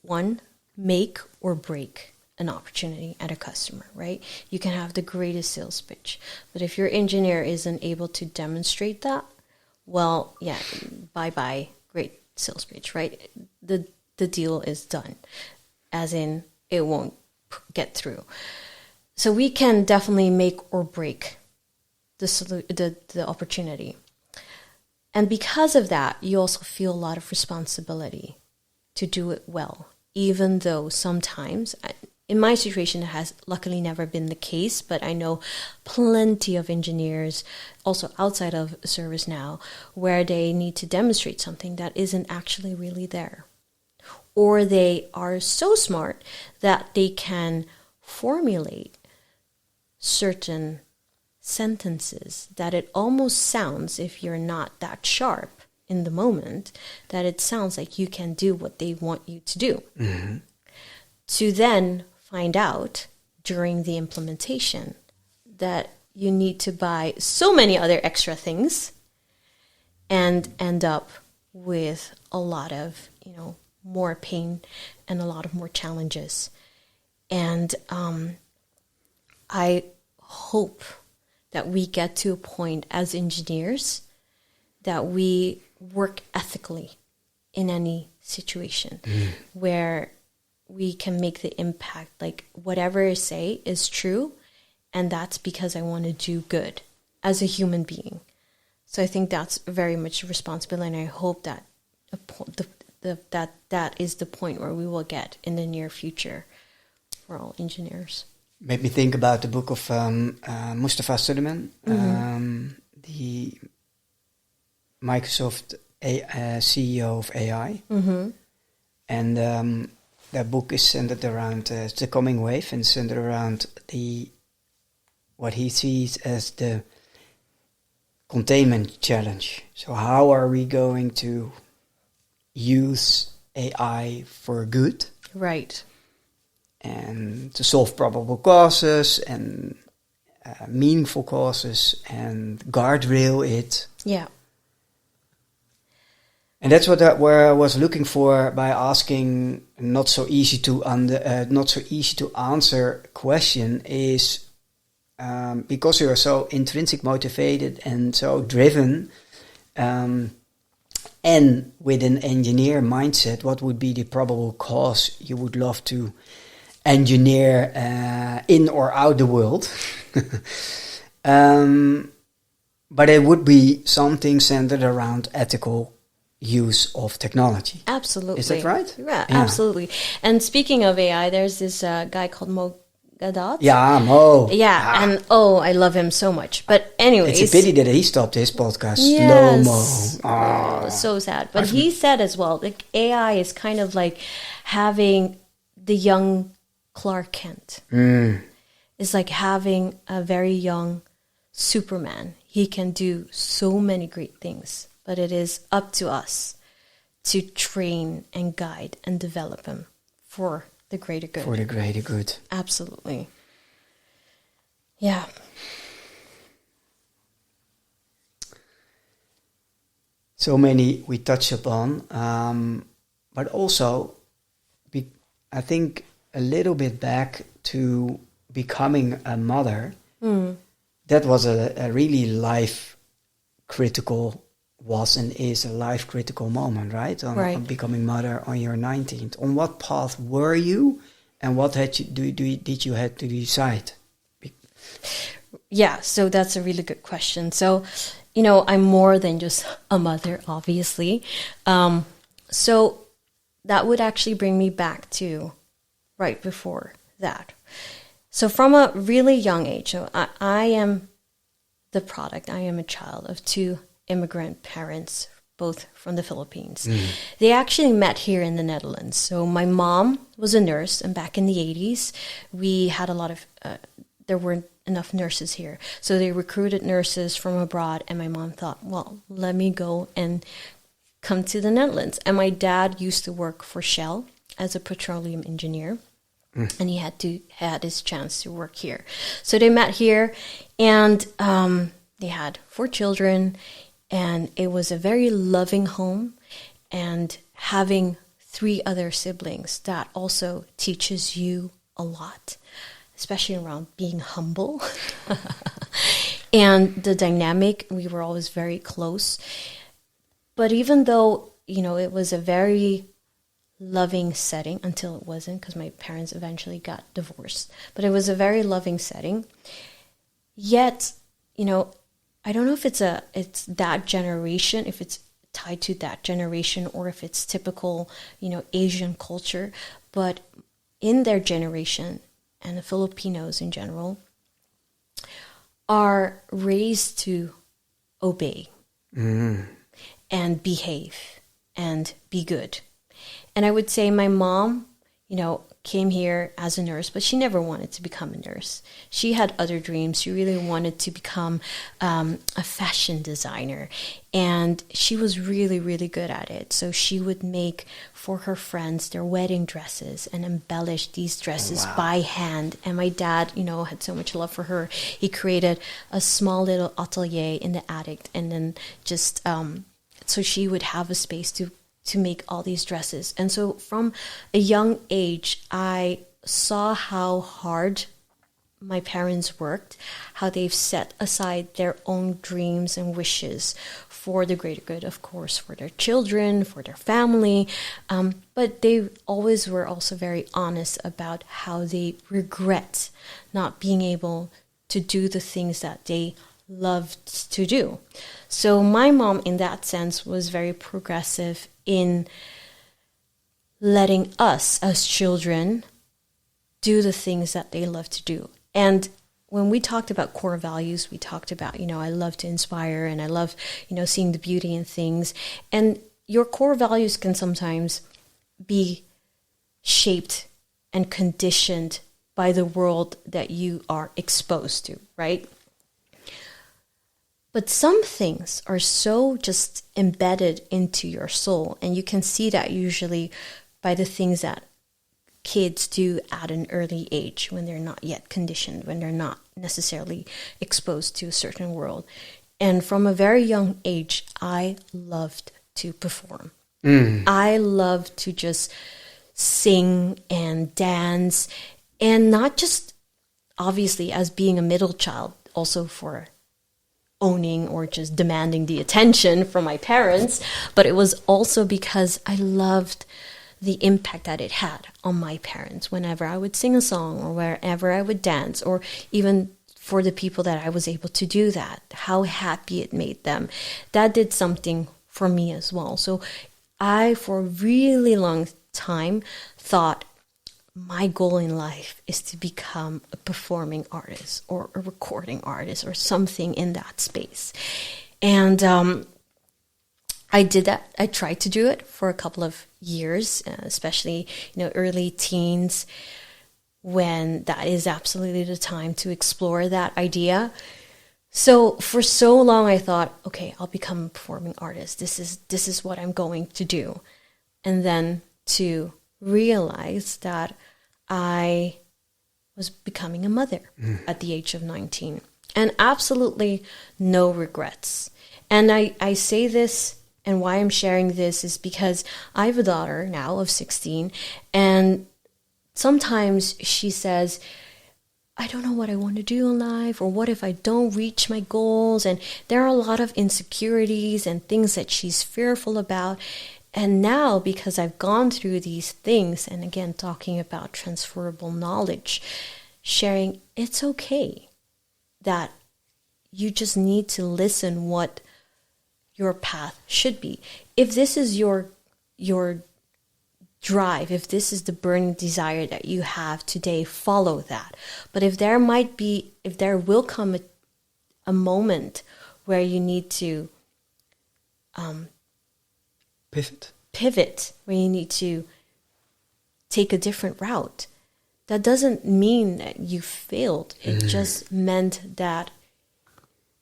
one, make or break an opportunity at a customer, right? You can have the greatest sales pitch, but if your engineer isn't able to demonstrate that, well, yeah, bye-bye, great sales pitch, right? The deal is done, as in it won't get through. So we can definitely make or break the opportunity. And because of that, you also feel a lot of responsibility to do it well, even though sometimes, in my situation, it has luckily never been the case, but I know plenty of engineers, also outside of ServiceNow, where they need to demonstrate something that isn't actually really there. Or they are so smart that they can formulate certain sentences that it almost sounds, if you're not that sharp in the moment, that it sounds like you can do what they want you to do. Mm-hmm. To then find out during the implementation that you need to buy so many other extra things and end up with a lot of, more pain and a lot of more challenges. And I hope that we get to a point as engineers that we work ethically in any situation where we can make the impact, like whatever I say is true, and that's because I want to do good as a human being. So I think that's very much a responsibility, and I hope that that is the point where we will get in the near future for all engineers. Made me think about the book of Mustafa Suleiman, the Microsoft CEO of AI. Mm-hmm. And that book is centered around the coming wave and centered around what he sees as the containment challenge. So how are we going to use AI for good? Right. And to solve probable causes and meaningful causes and guardrail it. Yeah. And that's where I was looking for by asking not so easy to answer question is because you are so intrinsic motivated and so driven, and with an engineer mindset, what would be the probable cause you would love to engineer in or out the world? But it would be something centered around ethical use of technology. Absolutely. Is that right? Yeah, absolutely. And speaking of AI, there's this guy called Mo Gadot. Yeah, Mo. Yeah, and I love him so much. But anyways, it's a pity that he stopped his podcast. Yes. Slow Mo. Oh, so sad. But he said as well, like AI is kind of like having the young Clark Kent. It's like having a very young Superman. He can do so many great things, but it is up to us to train and guide and develop him for the greater good. For the greater good. Absolutely. Yeah. So many we touch upon, but also, I think a little bit back to becoming a mother. That was a really life-critical, was and is a life-critical moment, right? On becoming mother on your 19th. On what path were you, and what did you have to decide? Yeah, so that's a really good question. So, I'm more than just a mother, obviously. So that would actually bring me back to right before that. So from a really young age, so I am the product, I am a child of two immigrant parents, both from the Philippines. They actually met here in the Netherlands. So my mom was a nurse, and back in the 80s, we had a lot of, there weren't enough nurses here. So they recruited nurses from abroad, and my mom thought, well, let me go and come to the Netherlands. And my dad used to work for Shell as a petroleum engineer, and he had his chance to work here. So they met here, and they had 4 children, and it was a very loving home. And having 3 other siblings, that also teaches you a lot, especially around being humble. And the dynamic, we were always very close. But even though, it was a very loving setting, until it wasn't, because my parents eventually got divorced. But it was a very loving setting. Yet, I don't know if it's that generation, if it's tied to that generation, or if it's typical, Asian culture. But in their generation, and the Filipinos in general, are raised to obey and behave and be good. And I would say my mom, came here as a nurse, but she never wanted to become a nurse. She had other dreams. She really wanted to become a fashion designer. And she was really, really good at it. So she would make for her friends their wedding dresses and embellish these dresses by hand. And my dad, had so much love for her. He created a small little atelier in the attic. And then just, so she would have a space to make all these dresses. And so from a young age, I saw how hard my parents worked, how they've set aside their own dreams and wishes for the greater good, of course, for their children, for their family. But they always were also very honest about how they regret not being able to do the things that they loved to do. So my mom, in that sense, was very progressive in letting us as children do the things that they love to do. And when we talked about core values, we talked about, I love to inspire, and I love, seeing the beauty in things. And your core values can sometimes be shaped and conditioned by the world that you are exposed to, right? But some things are so just embedded into your soul, and you can see that usually by the things that kids do at an early age when they're not yet conditioned, when they're not necessarily exposed to a certain world. And from a very young age, I loved to perform. I loved to just sing and dance, and not just obviously as being a middle child, also for owning or just demanding the attention from my parents, but it was also because I loved the impact that it had on my parents whenever I would sing a song or wherever I would dance, or even for the people that I was able to do that, how happy it made them. That did something for me as well. So I, for a really long time, thought my goal in life is to become a performing artist or a recording artist or something in that space. And I did that. I tried to do it for a couple of years, especially, early teens, when that is absolutely the time to explore that idea. So for so long, I thought, okay, I'll become a performing artist. This is what I'm going to do. And then to realize that I was becoming a mother at the age of 19, and absolutely no regrets. And I say this, and why I'm sharing this is because I have a daughter now of 16, and sometimes she says, I don't know what I want to do in life, or what if I don't reach my goals? And there are a lot of insecurities and things that she's fearful about. And now, because I've gone through these things, and again, talking about transferable knowledge, sharing, it's okay that you just need to listen what your path should be. If this is your drive, if this is the burning desire that you have today, follow that. But if there will come a moment where you need to pivot, where you need to take a different route, that doesn't mean that you failed. It just meant that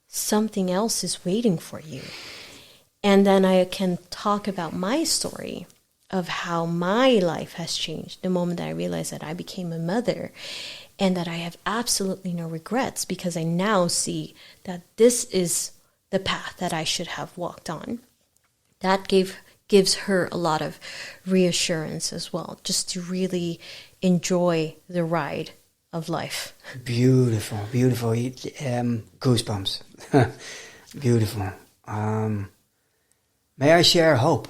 something else is waiting for you. And then I can talk about my story of how my life has changed the moment that I realized that I became a mother, and that I have absolutely no regrets, because I now see that this is the path that I should have walked on. That gives her a lot of reassurance as well, just to really enjoy the ride of life. Beautiful. Goosebumps. Beautiful. May I share hope?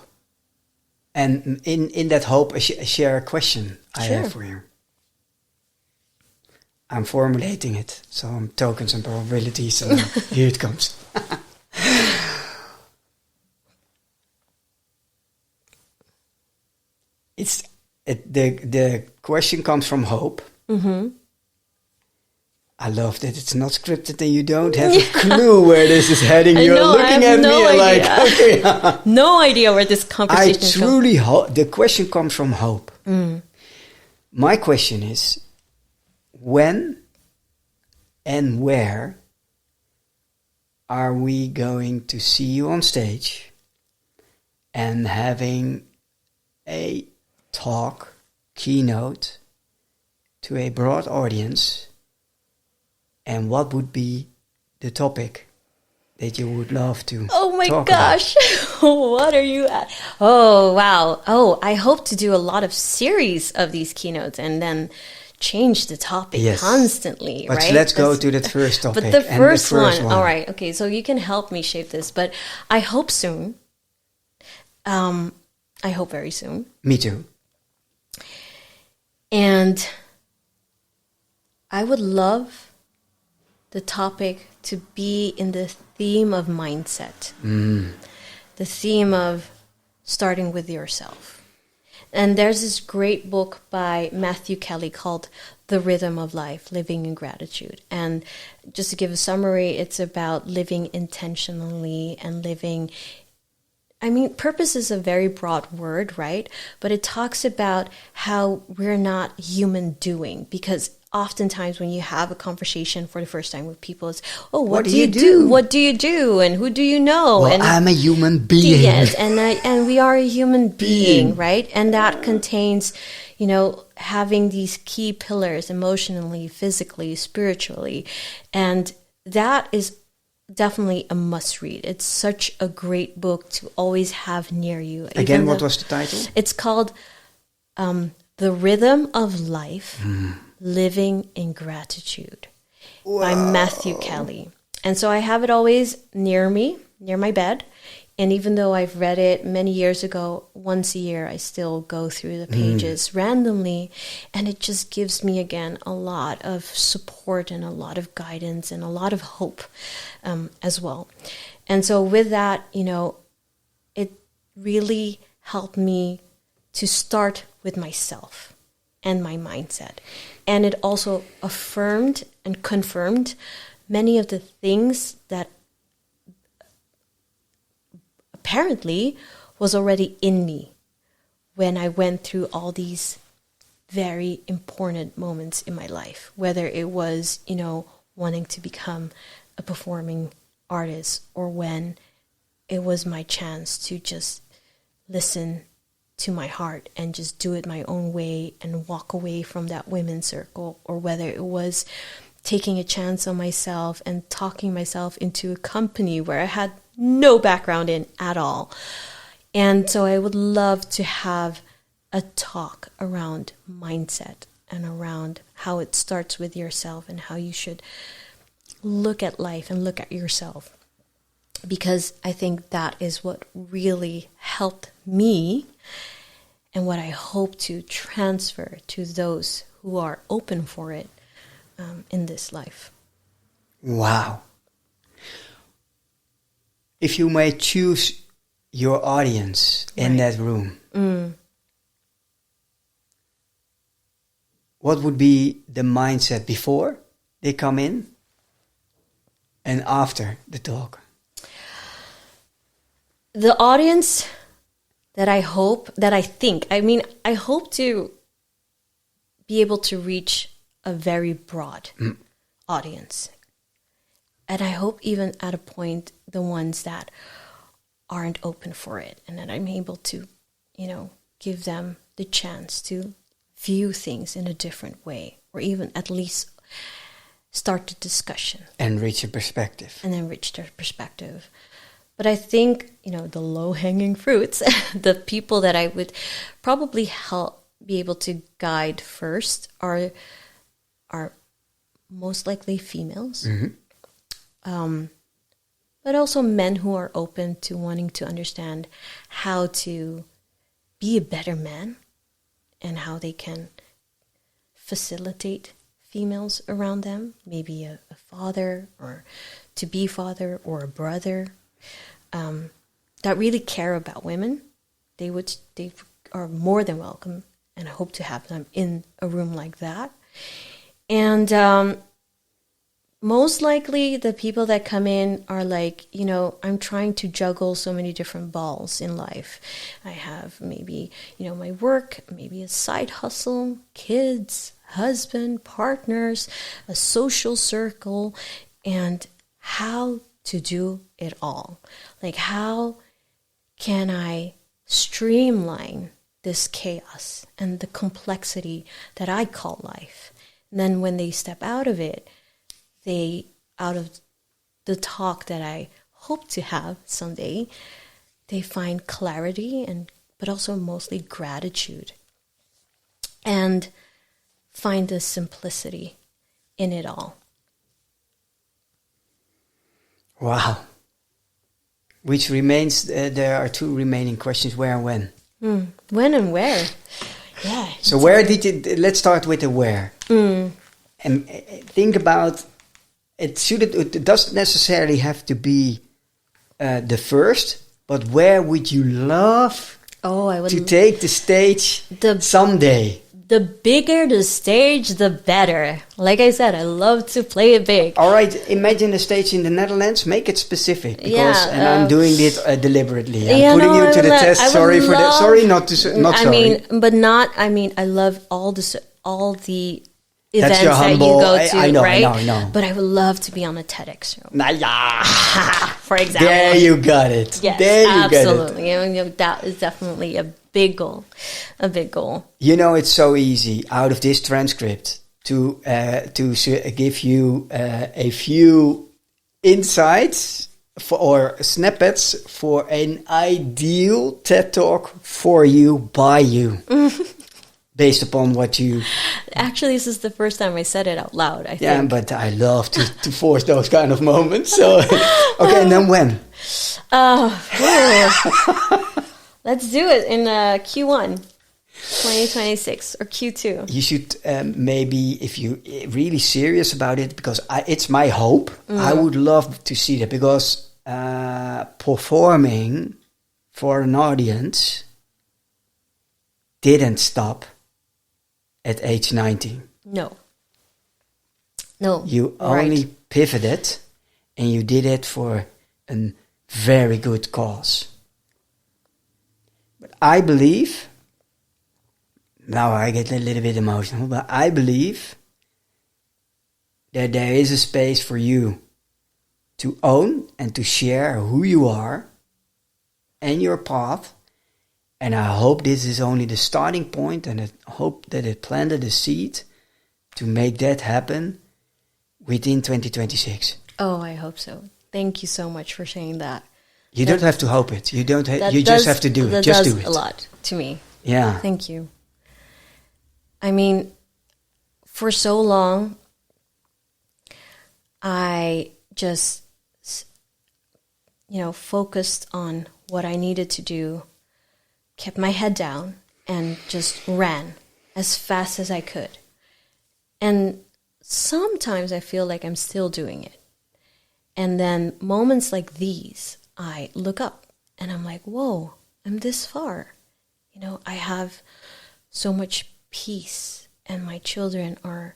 And in that hope, I share a question I have for you. I'm formulating it, so tokens and probabilities, and here it comes. The question comes from hope. Mm-hmm. I love that it's not scripted and you don't have a clue where this is heading. You're looking at me like, okay. No idea where this conversation is going. I truly hope. The question comes from hope. Mm. My question is, when and where are we going to see you on stage and having a talk, keynote to a broad audience? And what would be the topic that you would love to Oh my talk gosh. What are you at? Oh, wow. Oh, I hope to do a lot of series of these keynotes and then change the topic constantly, but right? Let's go to the first topic. But the first one. All right. Okay. So you can help me shape this, but I hope soon. I hope very soon. Me too. And I would love the topic to be in the theme of mindset, the theme of starting with yourself. And there's this great book by Matthew Kelly called The Rhythm of Life, Living in Gratitude. And just to give a summary, it's about living intentionally and living. I mean, purpose is a very broad word, right? But it talks about how we're not human doing, because oftentimes when you have a conversation for the first time with people, it's, oh, what do you do? What do you do? And who do you know? Well, and I'm a human being. Yes, and we are a human being, right? And that contains, having these key pillars emotionally, physically, spiritually. And that is definitely a must read. It's such a great book to always have near you. Again, what was the title? It's called The Rhythm of Life, Living in Gratitude by Matthew Kelly. And so I have it always near me, near my bed. And even though I've read it many years ago, once a year, I still go through the pages randomly. And it just gives me, again, a lot of support and a lot of guidance and a lot of hope as well. And so with that, it really helped me to start with myself and my mindset. And it also affirmed and confirmed many of the things that apparently was already in me when I went through all these very important moments in my life, whether it was, wanting to become a performing artist, or when it was my chance to just listen to my heart and just do it my own way and walk away from that women's circle, or whether it was taking a chance on myself and talking myself into a company where I had no background in at all. And so I would love to have a talk around mindset and around how it starts with yourself and how you should look at life and look at yourself. Because I think that is what really helped me and what I hope to transfer to those who are open for it in this life. Wow. If you may choose your audience in that room, what would be the mindset before they come in and after the talk? The audience that I hope to be able to reach a very broad audience. And I hope even at a point, the ones that aren't open for it, and that I'm able to, give them the chance to view things in a different way, or even at least start the discussion. And reach a perspective. And then reach their perspective. But I think, the low-hanging fruits, the people that I would probably help be able to guide first are most likely females. But also men who are open to wanting to understand how to be a better man and how they can facilitate females around them, maybe a father or to-be father or a brother, that really care about women. They are more than welcome, and I hope to have them in a room like that. And most likely the people that come in are like, I'm trying to juggle so many different balls in life. I have maybe, my work, maybe a side hustle, kids, husband, partners, a social circle, and how to do it all. Like, how can I streamline this chaos and the complexity that I call life? And then when they step out of it, out of the talk that I hope to have someday, they find clarity but also mostly gratitude, and find the simplicity in it all. Wow. Which remains, there are two remaining questions, where and when. When and where? Yeah. So let's start with the where. And think about, it doesn't necessarily have to be the first, but where would you love to take the stage someday? The bigger the stage, the better. Like I said, I love to play it big. All right, imagine a stage in the Netherlands. Make it specific, I'm doing it deliberately. I'm putting you to the test. Sorry for that. Sorry, not sorry. I love all the events that you go to, I know, right? I know. But I would love to be on a TEDx show. For example. There you got it. Yes, there you absolutely. Got it. That is definitely a big goal. A big goal. It's so easy out of this transcript to give you a few insights or snippets for an ideal TED Talk for you, by you. Based upon what you... Actually, this is the first time I said it out loud, I think. Yeah, but I love to force those kind of moments. So, okay, and then when? Let's do it in Q1 2026 or Q2. You should maybe, if you're really serious about it, because it's my hope, I would love to see that, because performing for an audience didn't stop at age 19. No. You only pivoted, and you did it for a very good cause. But I believe, now I get a little bit emotional, but I believe that there is a space for you to own and to share who you are and your path. And I hope this is only the starting point, and I hope that it planted a seed to make that happen within 2026. Oh, I hope so. Thank you so much for saying that. You don't have to hope it. You don't. You just have to do it. Just do it. A lot to me. Yeah. Thank you. I mean, for so long, I just, focused on what I needed to do, kept my head down, and just ran as fast as I could. And sometimes I feel like I'm still doing it. And then moments like these, I look up and I'm like, whoa, I'm this far. I have so much peace and my children are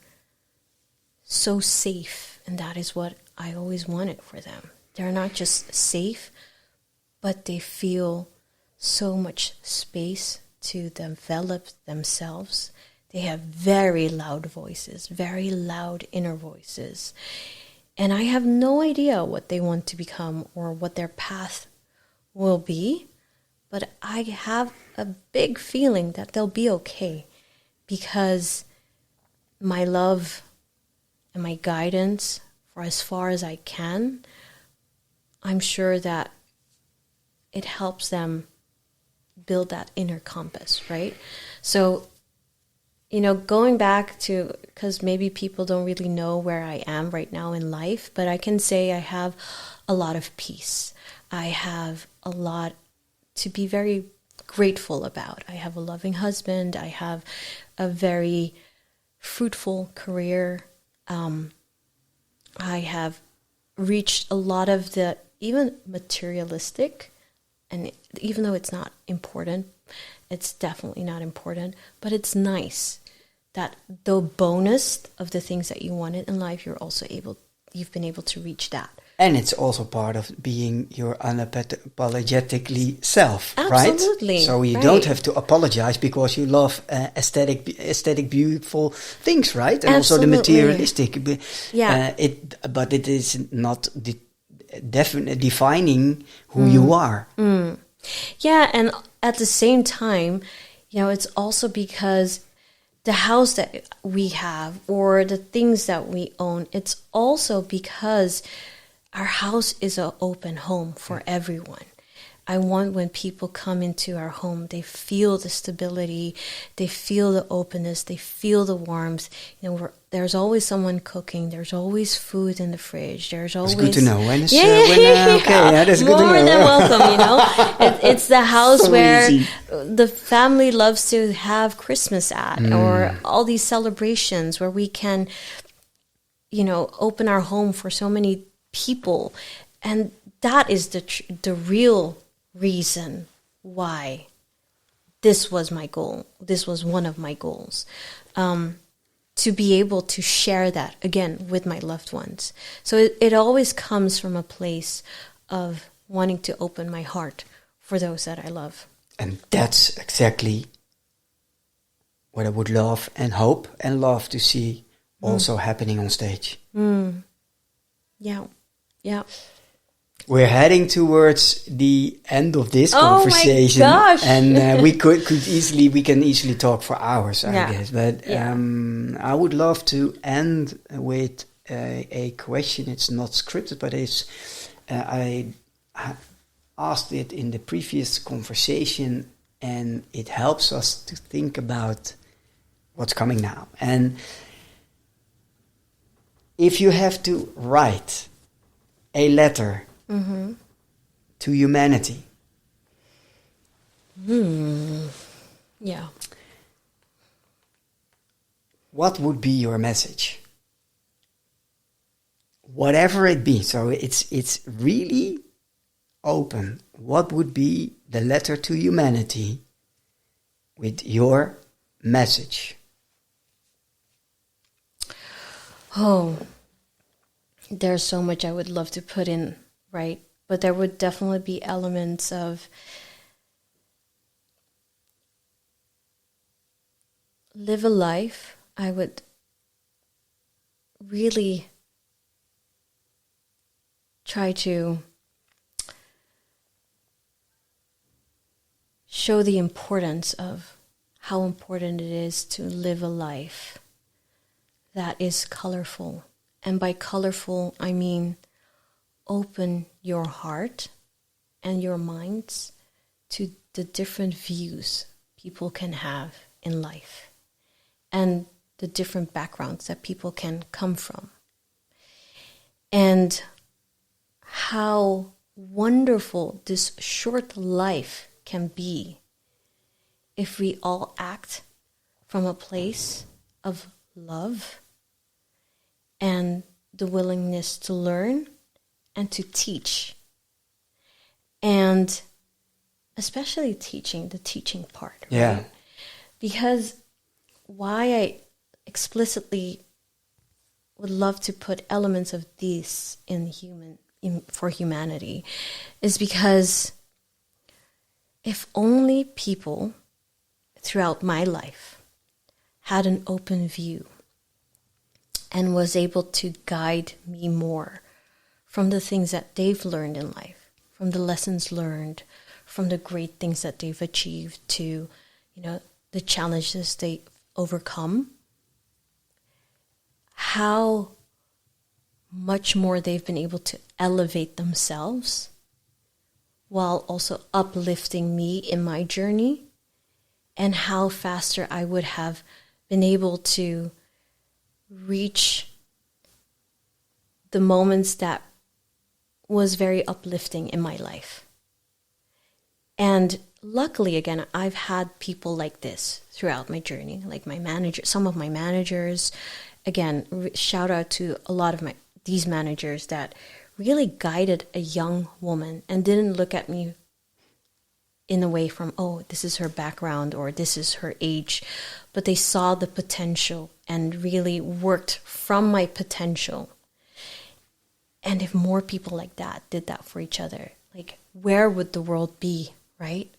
so safe, and that is what I always wanted for them. They're not just safe, but they feel so much space to develop themselves. They have very loud voices, very loud inner voices. And I have no idea what they want to become or what their path will be, but I have a big feeling that they'll be okay, because my love and my guidance for as far as I can, I'm sure that it helps them build that inner compass, right? So, going back to, because maybe people don't really know where I am right now in life, but I can say I have a lot of peace. I have a lot to be very grateful about. I have a loving husband. I have a very fruitful career. I have reached a lot of the even materialistic, and even though it's not important, it's definitely not important, but it's nice that the bonus of the things that you wanted in life, you've been able to reach that. And it's also part of being your unapologetically self, Absolutely, right? So you don't have to apologize because you love aesthetic, beautiful things, right? And also the materialistic. Yeah. But it is not defining who you are. Mm. Yeah, and at the same time, it's also because the house that we have or the things that we own, it's also because our house is an open home for everyone. I want when people come into our home, they feel the stability, they feel the openness, they feel the warmth. There's always someone cooking. There's always food in the fridge. There's always... It's good to know. When it's, that's good to know. More than welcome, It's the house so where easy. the family loves to have Christmas at, or all these celebrations where we can, open our home for so many people. And that is the real reason why this was my goal. This was one of my goals. To be able to share that again with my loved ones. So it always comes from a place of wanting to open my heart for those that I love. And that's exactly what I would love and hope and love to see also happening on stage. Yeah. Yeah. We're heading towards the end of this conversation. Oh my gosh. And we can easily talk for hours, I guess. But Yeah. I would love to end with a question. It's not scripted, but I asked it in the previous conversation, and it helps us to think about what's coming now. And if you have to write a letter to humanity. Yeah. What would be your message? Whatever it be. So it's really open. What would be the letter to humanity with your message? Oh, there's so much I would love to put in, right? But there would definitely be elements of live a life. I would really try to show the importance of how important it is to live a life that is colorful. And by colorful, I mean open your heart and your minds to the different views people can have in life and the different backgrounds that people can come from. And how wonderful this short life can be if we all act from a place of love and the willingness to learn and to teach. And especially teaching, the teaching part. Right? Yeah. Because why explicitly would love to put elements of these for humanity is because if only people throughout my life had an open view and was able to guide me more from the things that they've learned in life, from the lessons learned, from the great things that they've achieved to, the challenges they overcome, how much more they've been able to elevate themselves while also uplifting me in my journey, and how faster I would have been able to reach the moments that was very uplifting in my life. And luckily, again, I've had people like this throughout my journey, like some of my managers. Again, shout out to a lot of these managers that really guided a young woman and didn't look at me in a way from, oh, this is her background or this is her age, but they saw the potential and really worked from my potential. And if more people like that did that for each other, like, where would the world be, right?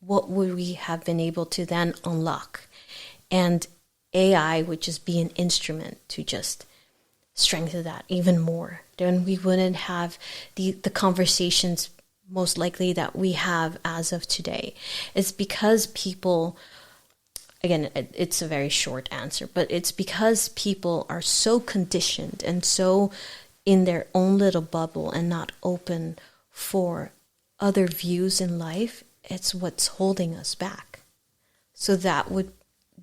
What would we have been able to then unlock? And AI would just be an instrument to just strengthen that even more. Then we wouldn't have the conversations most likely that we have as of today. It's because people, again, it's a very short answer, but it's because people are so conditioned and so in their own little bubble and not open for other views in life. It's what's holding us back. So that would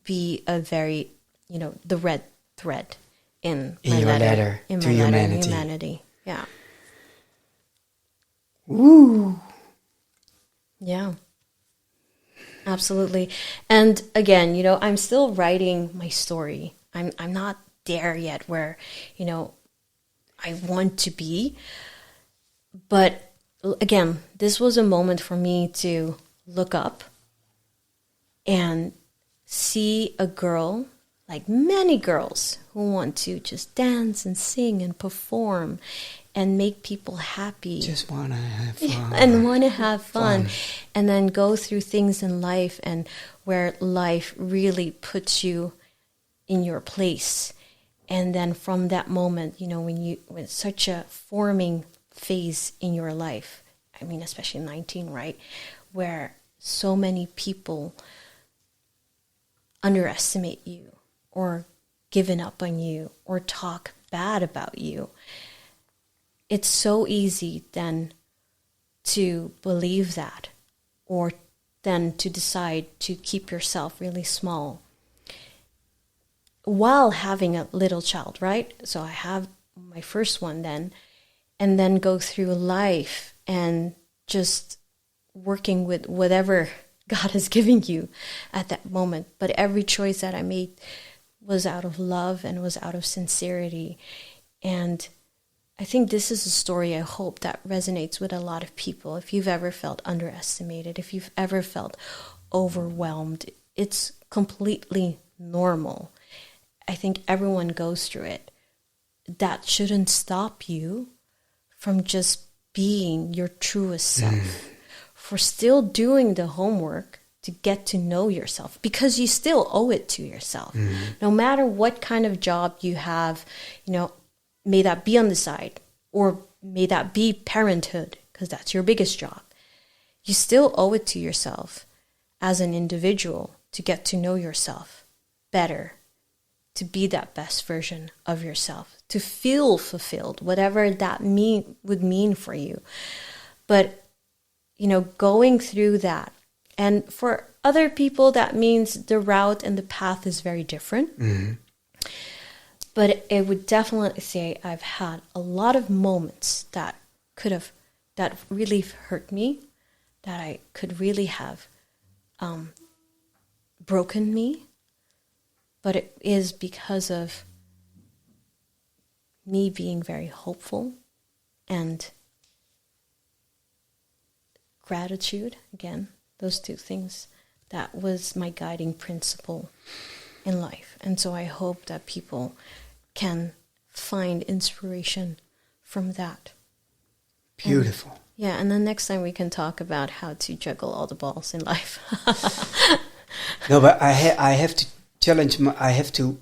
be a very, the red thread in my letter to humanity. Yeah. Woo. Yeah. Absolutely. And again, I'm still writing my story. I'm not there yet where, I want to be. But again, this was a moment for me to look up and see a girl, like many girls, who want to just dance and sing and perform and make people happy. Just want to have fun. And want to have fun. And then go through things in life and where life really puts you in your place. And then from that moment, when it's such a forming phase in your life, I mean, especially 19, right? Where so many people underestimate you or given up on you or talk bad about you. It's so easy then to believe that, or then to decide to keep yourself really small while having a little child, right? So I have my first one then, and then go through life and just working with whatever God is giving you at that moment. But every choice that I made was out of love and was out of sincerity. And I think this is a story I hope that resonates with a lot of people. If you've ever felt underestimated, if you've ever felt overwhelmed, it's completely normal. I think everyone goes through it. That shouldn't stop you from just being your truest self, for still doing the homework to get to know yourself, because you still owe it to yourself. No matter what kind of job you have, may that be on the side, or may that be parenthood, because that's your biggest job. You still owe it to yourself as an individual to get to know yourself better, to be that best version of yourself, to feel fulfilled, whatever that would mean for you. But, going through that, and for other people, that means the route and the path is very different. Mm-hmm. But I would definitely say I've had a lot of moments that really hurt me, that I could really have broken me. But it is because of me being very hopeful and gratitude. Again, those two things. That was my guiding principle in life. And so I hope that people can find inspiration from that. Beautiful. And then next time we can talk about how to juggle all the balls in life. No, but I have to challenge, I have to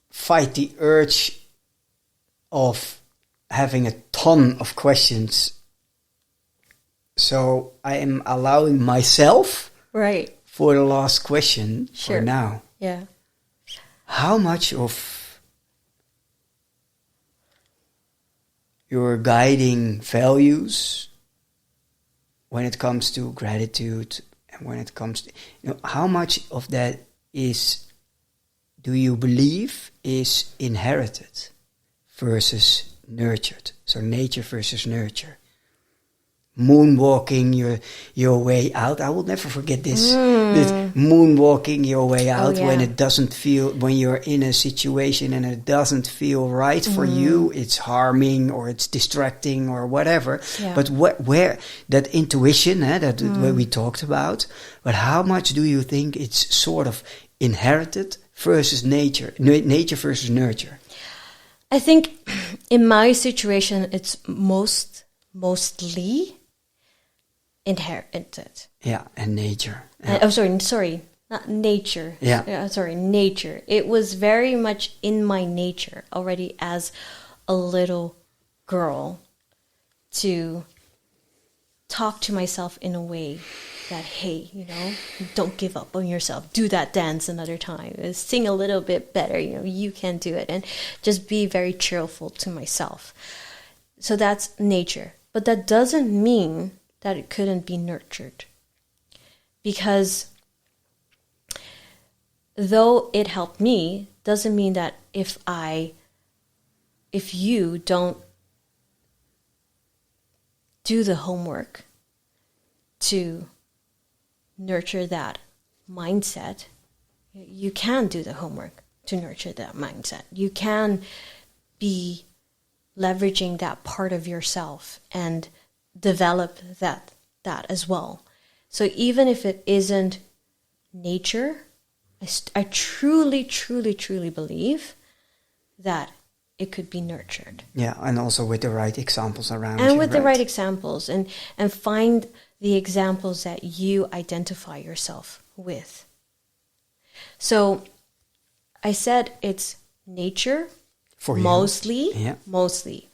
fight the urge of having a ton of questions. So I am allowing myself Right. for the last question for now. Yeah. How much of your guiding values when it comes to gratitude and when it comes to, how much of that do you believe is inherited versus nurtured? So nature versus nurture. Moonwalking your way out. I will never forget this. This moonwalking your way out when it doesn't feel, when you're in a situation and it doesn't feel right for you. It's harming or it's distracting or whatever. Yeah. But where that intuition, that what we talked about. But how much do you think it's sort of inherited versus nature versus nurture? I think in my situation, it's mostly inherited. Yeah, and nature. Yeah. Sorry, not nature. Yeah. Nature. It was very much in my nature already as a little girl to talk to myself in a way that, hey, don't give up on yourself. Do that dance another time. Sing a little bit better. You can do it. And just be very cheerful to myself. So that's nature. But that doesn't mean that it couldn't be nurtured. Because though it helped me, doesn't mean that if you don't do the homework to nurture that mindset, you can do the homework to nurture that mindset. You can be leveraging that part of yourself and develop that as well. So even if it isn't nature, I truly, truly, truly believe that it could be nurtured. Yeah, and also with the right examples around and you, with the right examples, and find the examples that you identify yourself with. So I said it's nature for you. Mostly.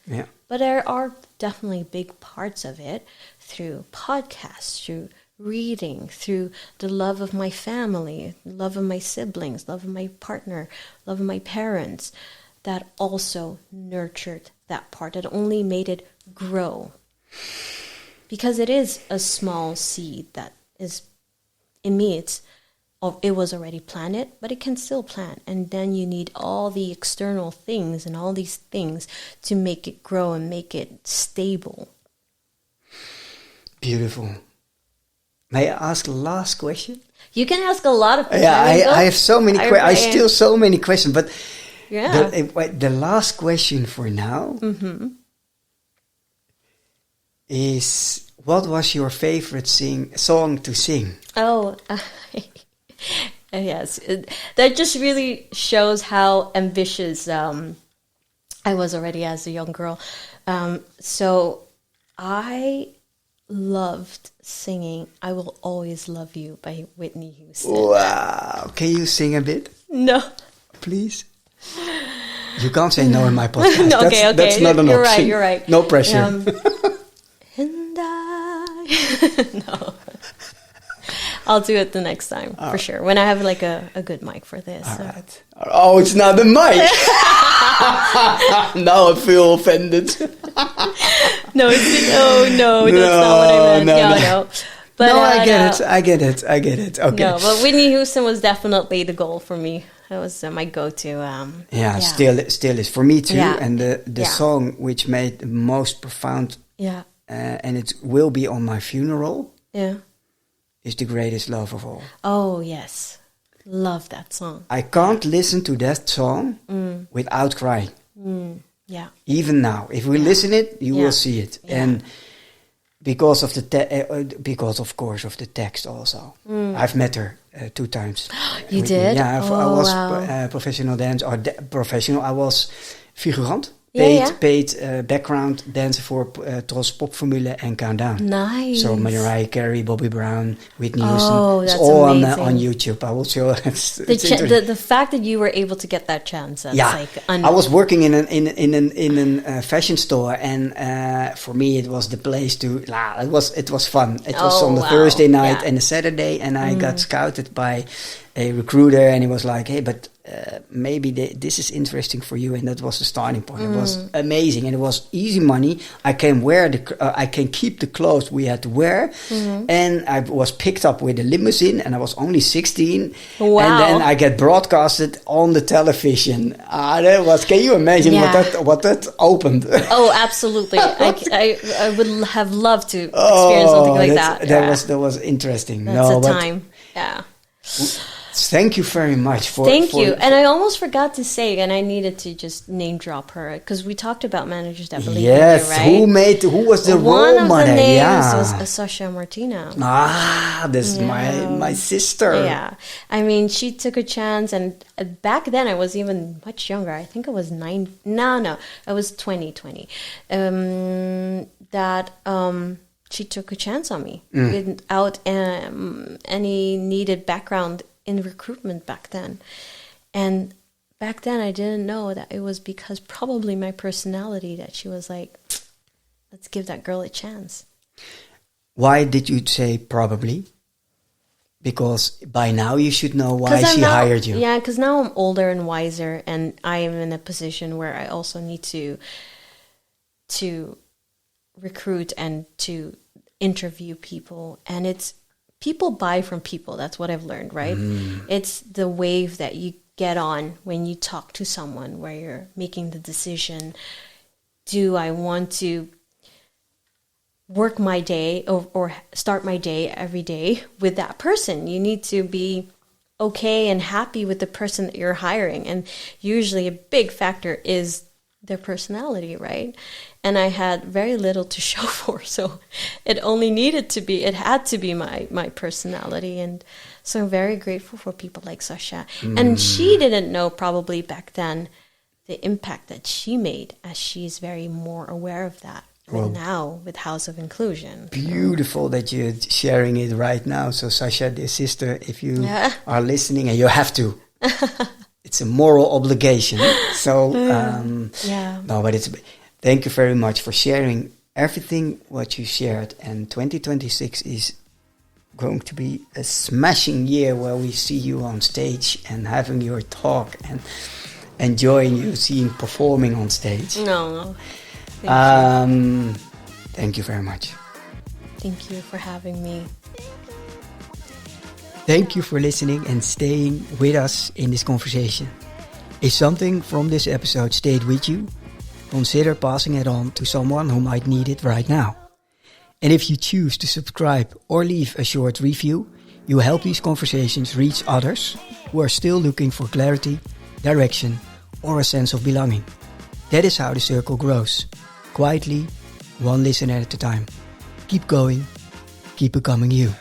Yeah. But there are definitely big parts of it through podcasts, through reading, through the love of my family, love of my siblings, love of my partner, love of my parents, that also nurtured that part. That only made it grow. Because it is a small seed that is, in me, it was already planted, but it can still plant. And then you need all the external things and all these things to make it grow and make it stable. Beautiful. May I ask the last question? You can ask a lot of questions. Yeah, I have so many questions. I still so many questions, but the last question for now is, what was your favorite song to sing? Oh, yes. That just really shows how ambitious I was already as a young girl. So I loved singing I Will Always Love You by Whitney Houston. Wow. Can you sing a bit? No. Please? You can't say no in my podcast. No, okay. That's not an option. You're right. No pressure. And I... No. I'll do it the next time, for sure. When I have like a good mic for this. All right. Oh, it's not the mic. Now I feel offended. No, that's not what I meant. No. But, I get it. Okay. No, but Whitney Houston was definitely the goal for me. That was my go-to. Still is for me too. Yeah. And the song which made the most profound, and it will be on my funeral. Yeah. Is The Greatest Love of All. Oh, yes. Love that song. I can't listen to that song without crying. Yeah. Even now. If we listen it, you will see it. Yeah. And because of because of course of the text also. I've met her 2 times. You did? Yeah, I was professional dance or professional. I was figurant. Paid background dancer voor Tros Popformule en Countdown. Nice. So Mariah Carey, Bobby Brown, Whitney Houston. Oh, that's it's all amazing. on YouTube. I will show. The fact that you were able to get that chance. That's like I was working in a fashion store, and for me it was the place to. It was fun. It was on the Thursday night and a Saturday, and I got scouted by a recruiter, and he was like, "Hey, but maybe this is interesting for you," and that was the starting point. It was amazing, and it was easy money. I can keep the clothes we had to wear, and I was picked up with a limousine, and I was only 16. Wow! And then I get broadcasted on the television. That was. Can you imagine what that opened? Oh, absolutely! I would have loved to experience something like that. That was interesting. That's time. Yeah. Thank you very much for. Thank you. And I almost forgot to say, and I needed to just name drop her because we talked about managers that believe in you, right? Who was the One role model? One of the names was Sasha Martina. This is my sister. Yeah, I mean, she took a chance, and back then I was even much younger. I think I was 9. No, I was 20. She took a chance on me without any needed background in recruitment back then. And back then I didn't know that it was because probably my personality that she was like, let's give that girl a chance. Why did you say probably? Because by now you should know why she hired you. Yeah, because now I'm older and wiser, and I am in a position where I also need to recruit and to interview people, and it's people buy from people. That's what I've learned, right? It's the wave that you get on when you talk to someone, where you're making the decision, do I want to work my day or start my day every day with that person? You need to be okay and happy with the person that you're hiring, and usually a big factor is their personality, right? And I had very little to show for, so it had to be my personality. And so I'm very grateful for people like Sasha. And she didn't know probably back then the impact that she made, as she's very more aware of that now with House of Inclusion. Beautiful that you're sharing it right now. So Sasha, dear sister, if you are listening, and you have to, it's a moral obligation. So no, but it's. Thank you very much for sharing everything what you shared. And 2026 is going to be a smashing year where we see you on stage and having your talk and enjoying you performing on stage. No. Thank you very much. Thank you for having me. Thank you for listening and staying with us in this conversation. If something from this episode stayed with you, consider passing it on to someone who might need it right now. And if you choose to subscribe or leave a short review, you help these conversations reach others who are still looking for clarity, direction, or a sense of belonging. That is how the circle grows. Quietly, one listener at a time. Keep going, keep becoming you.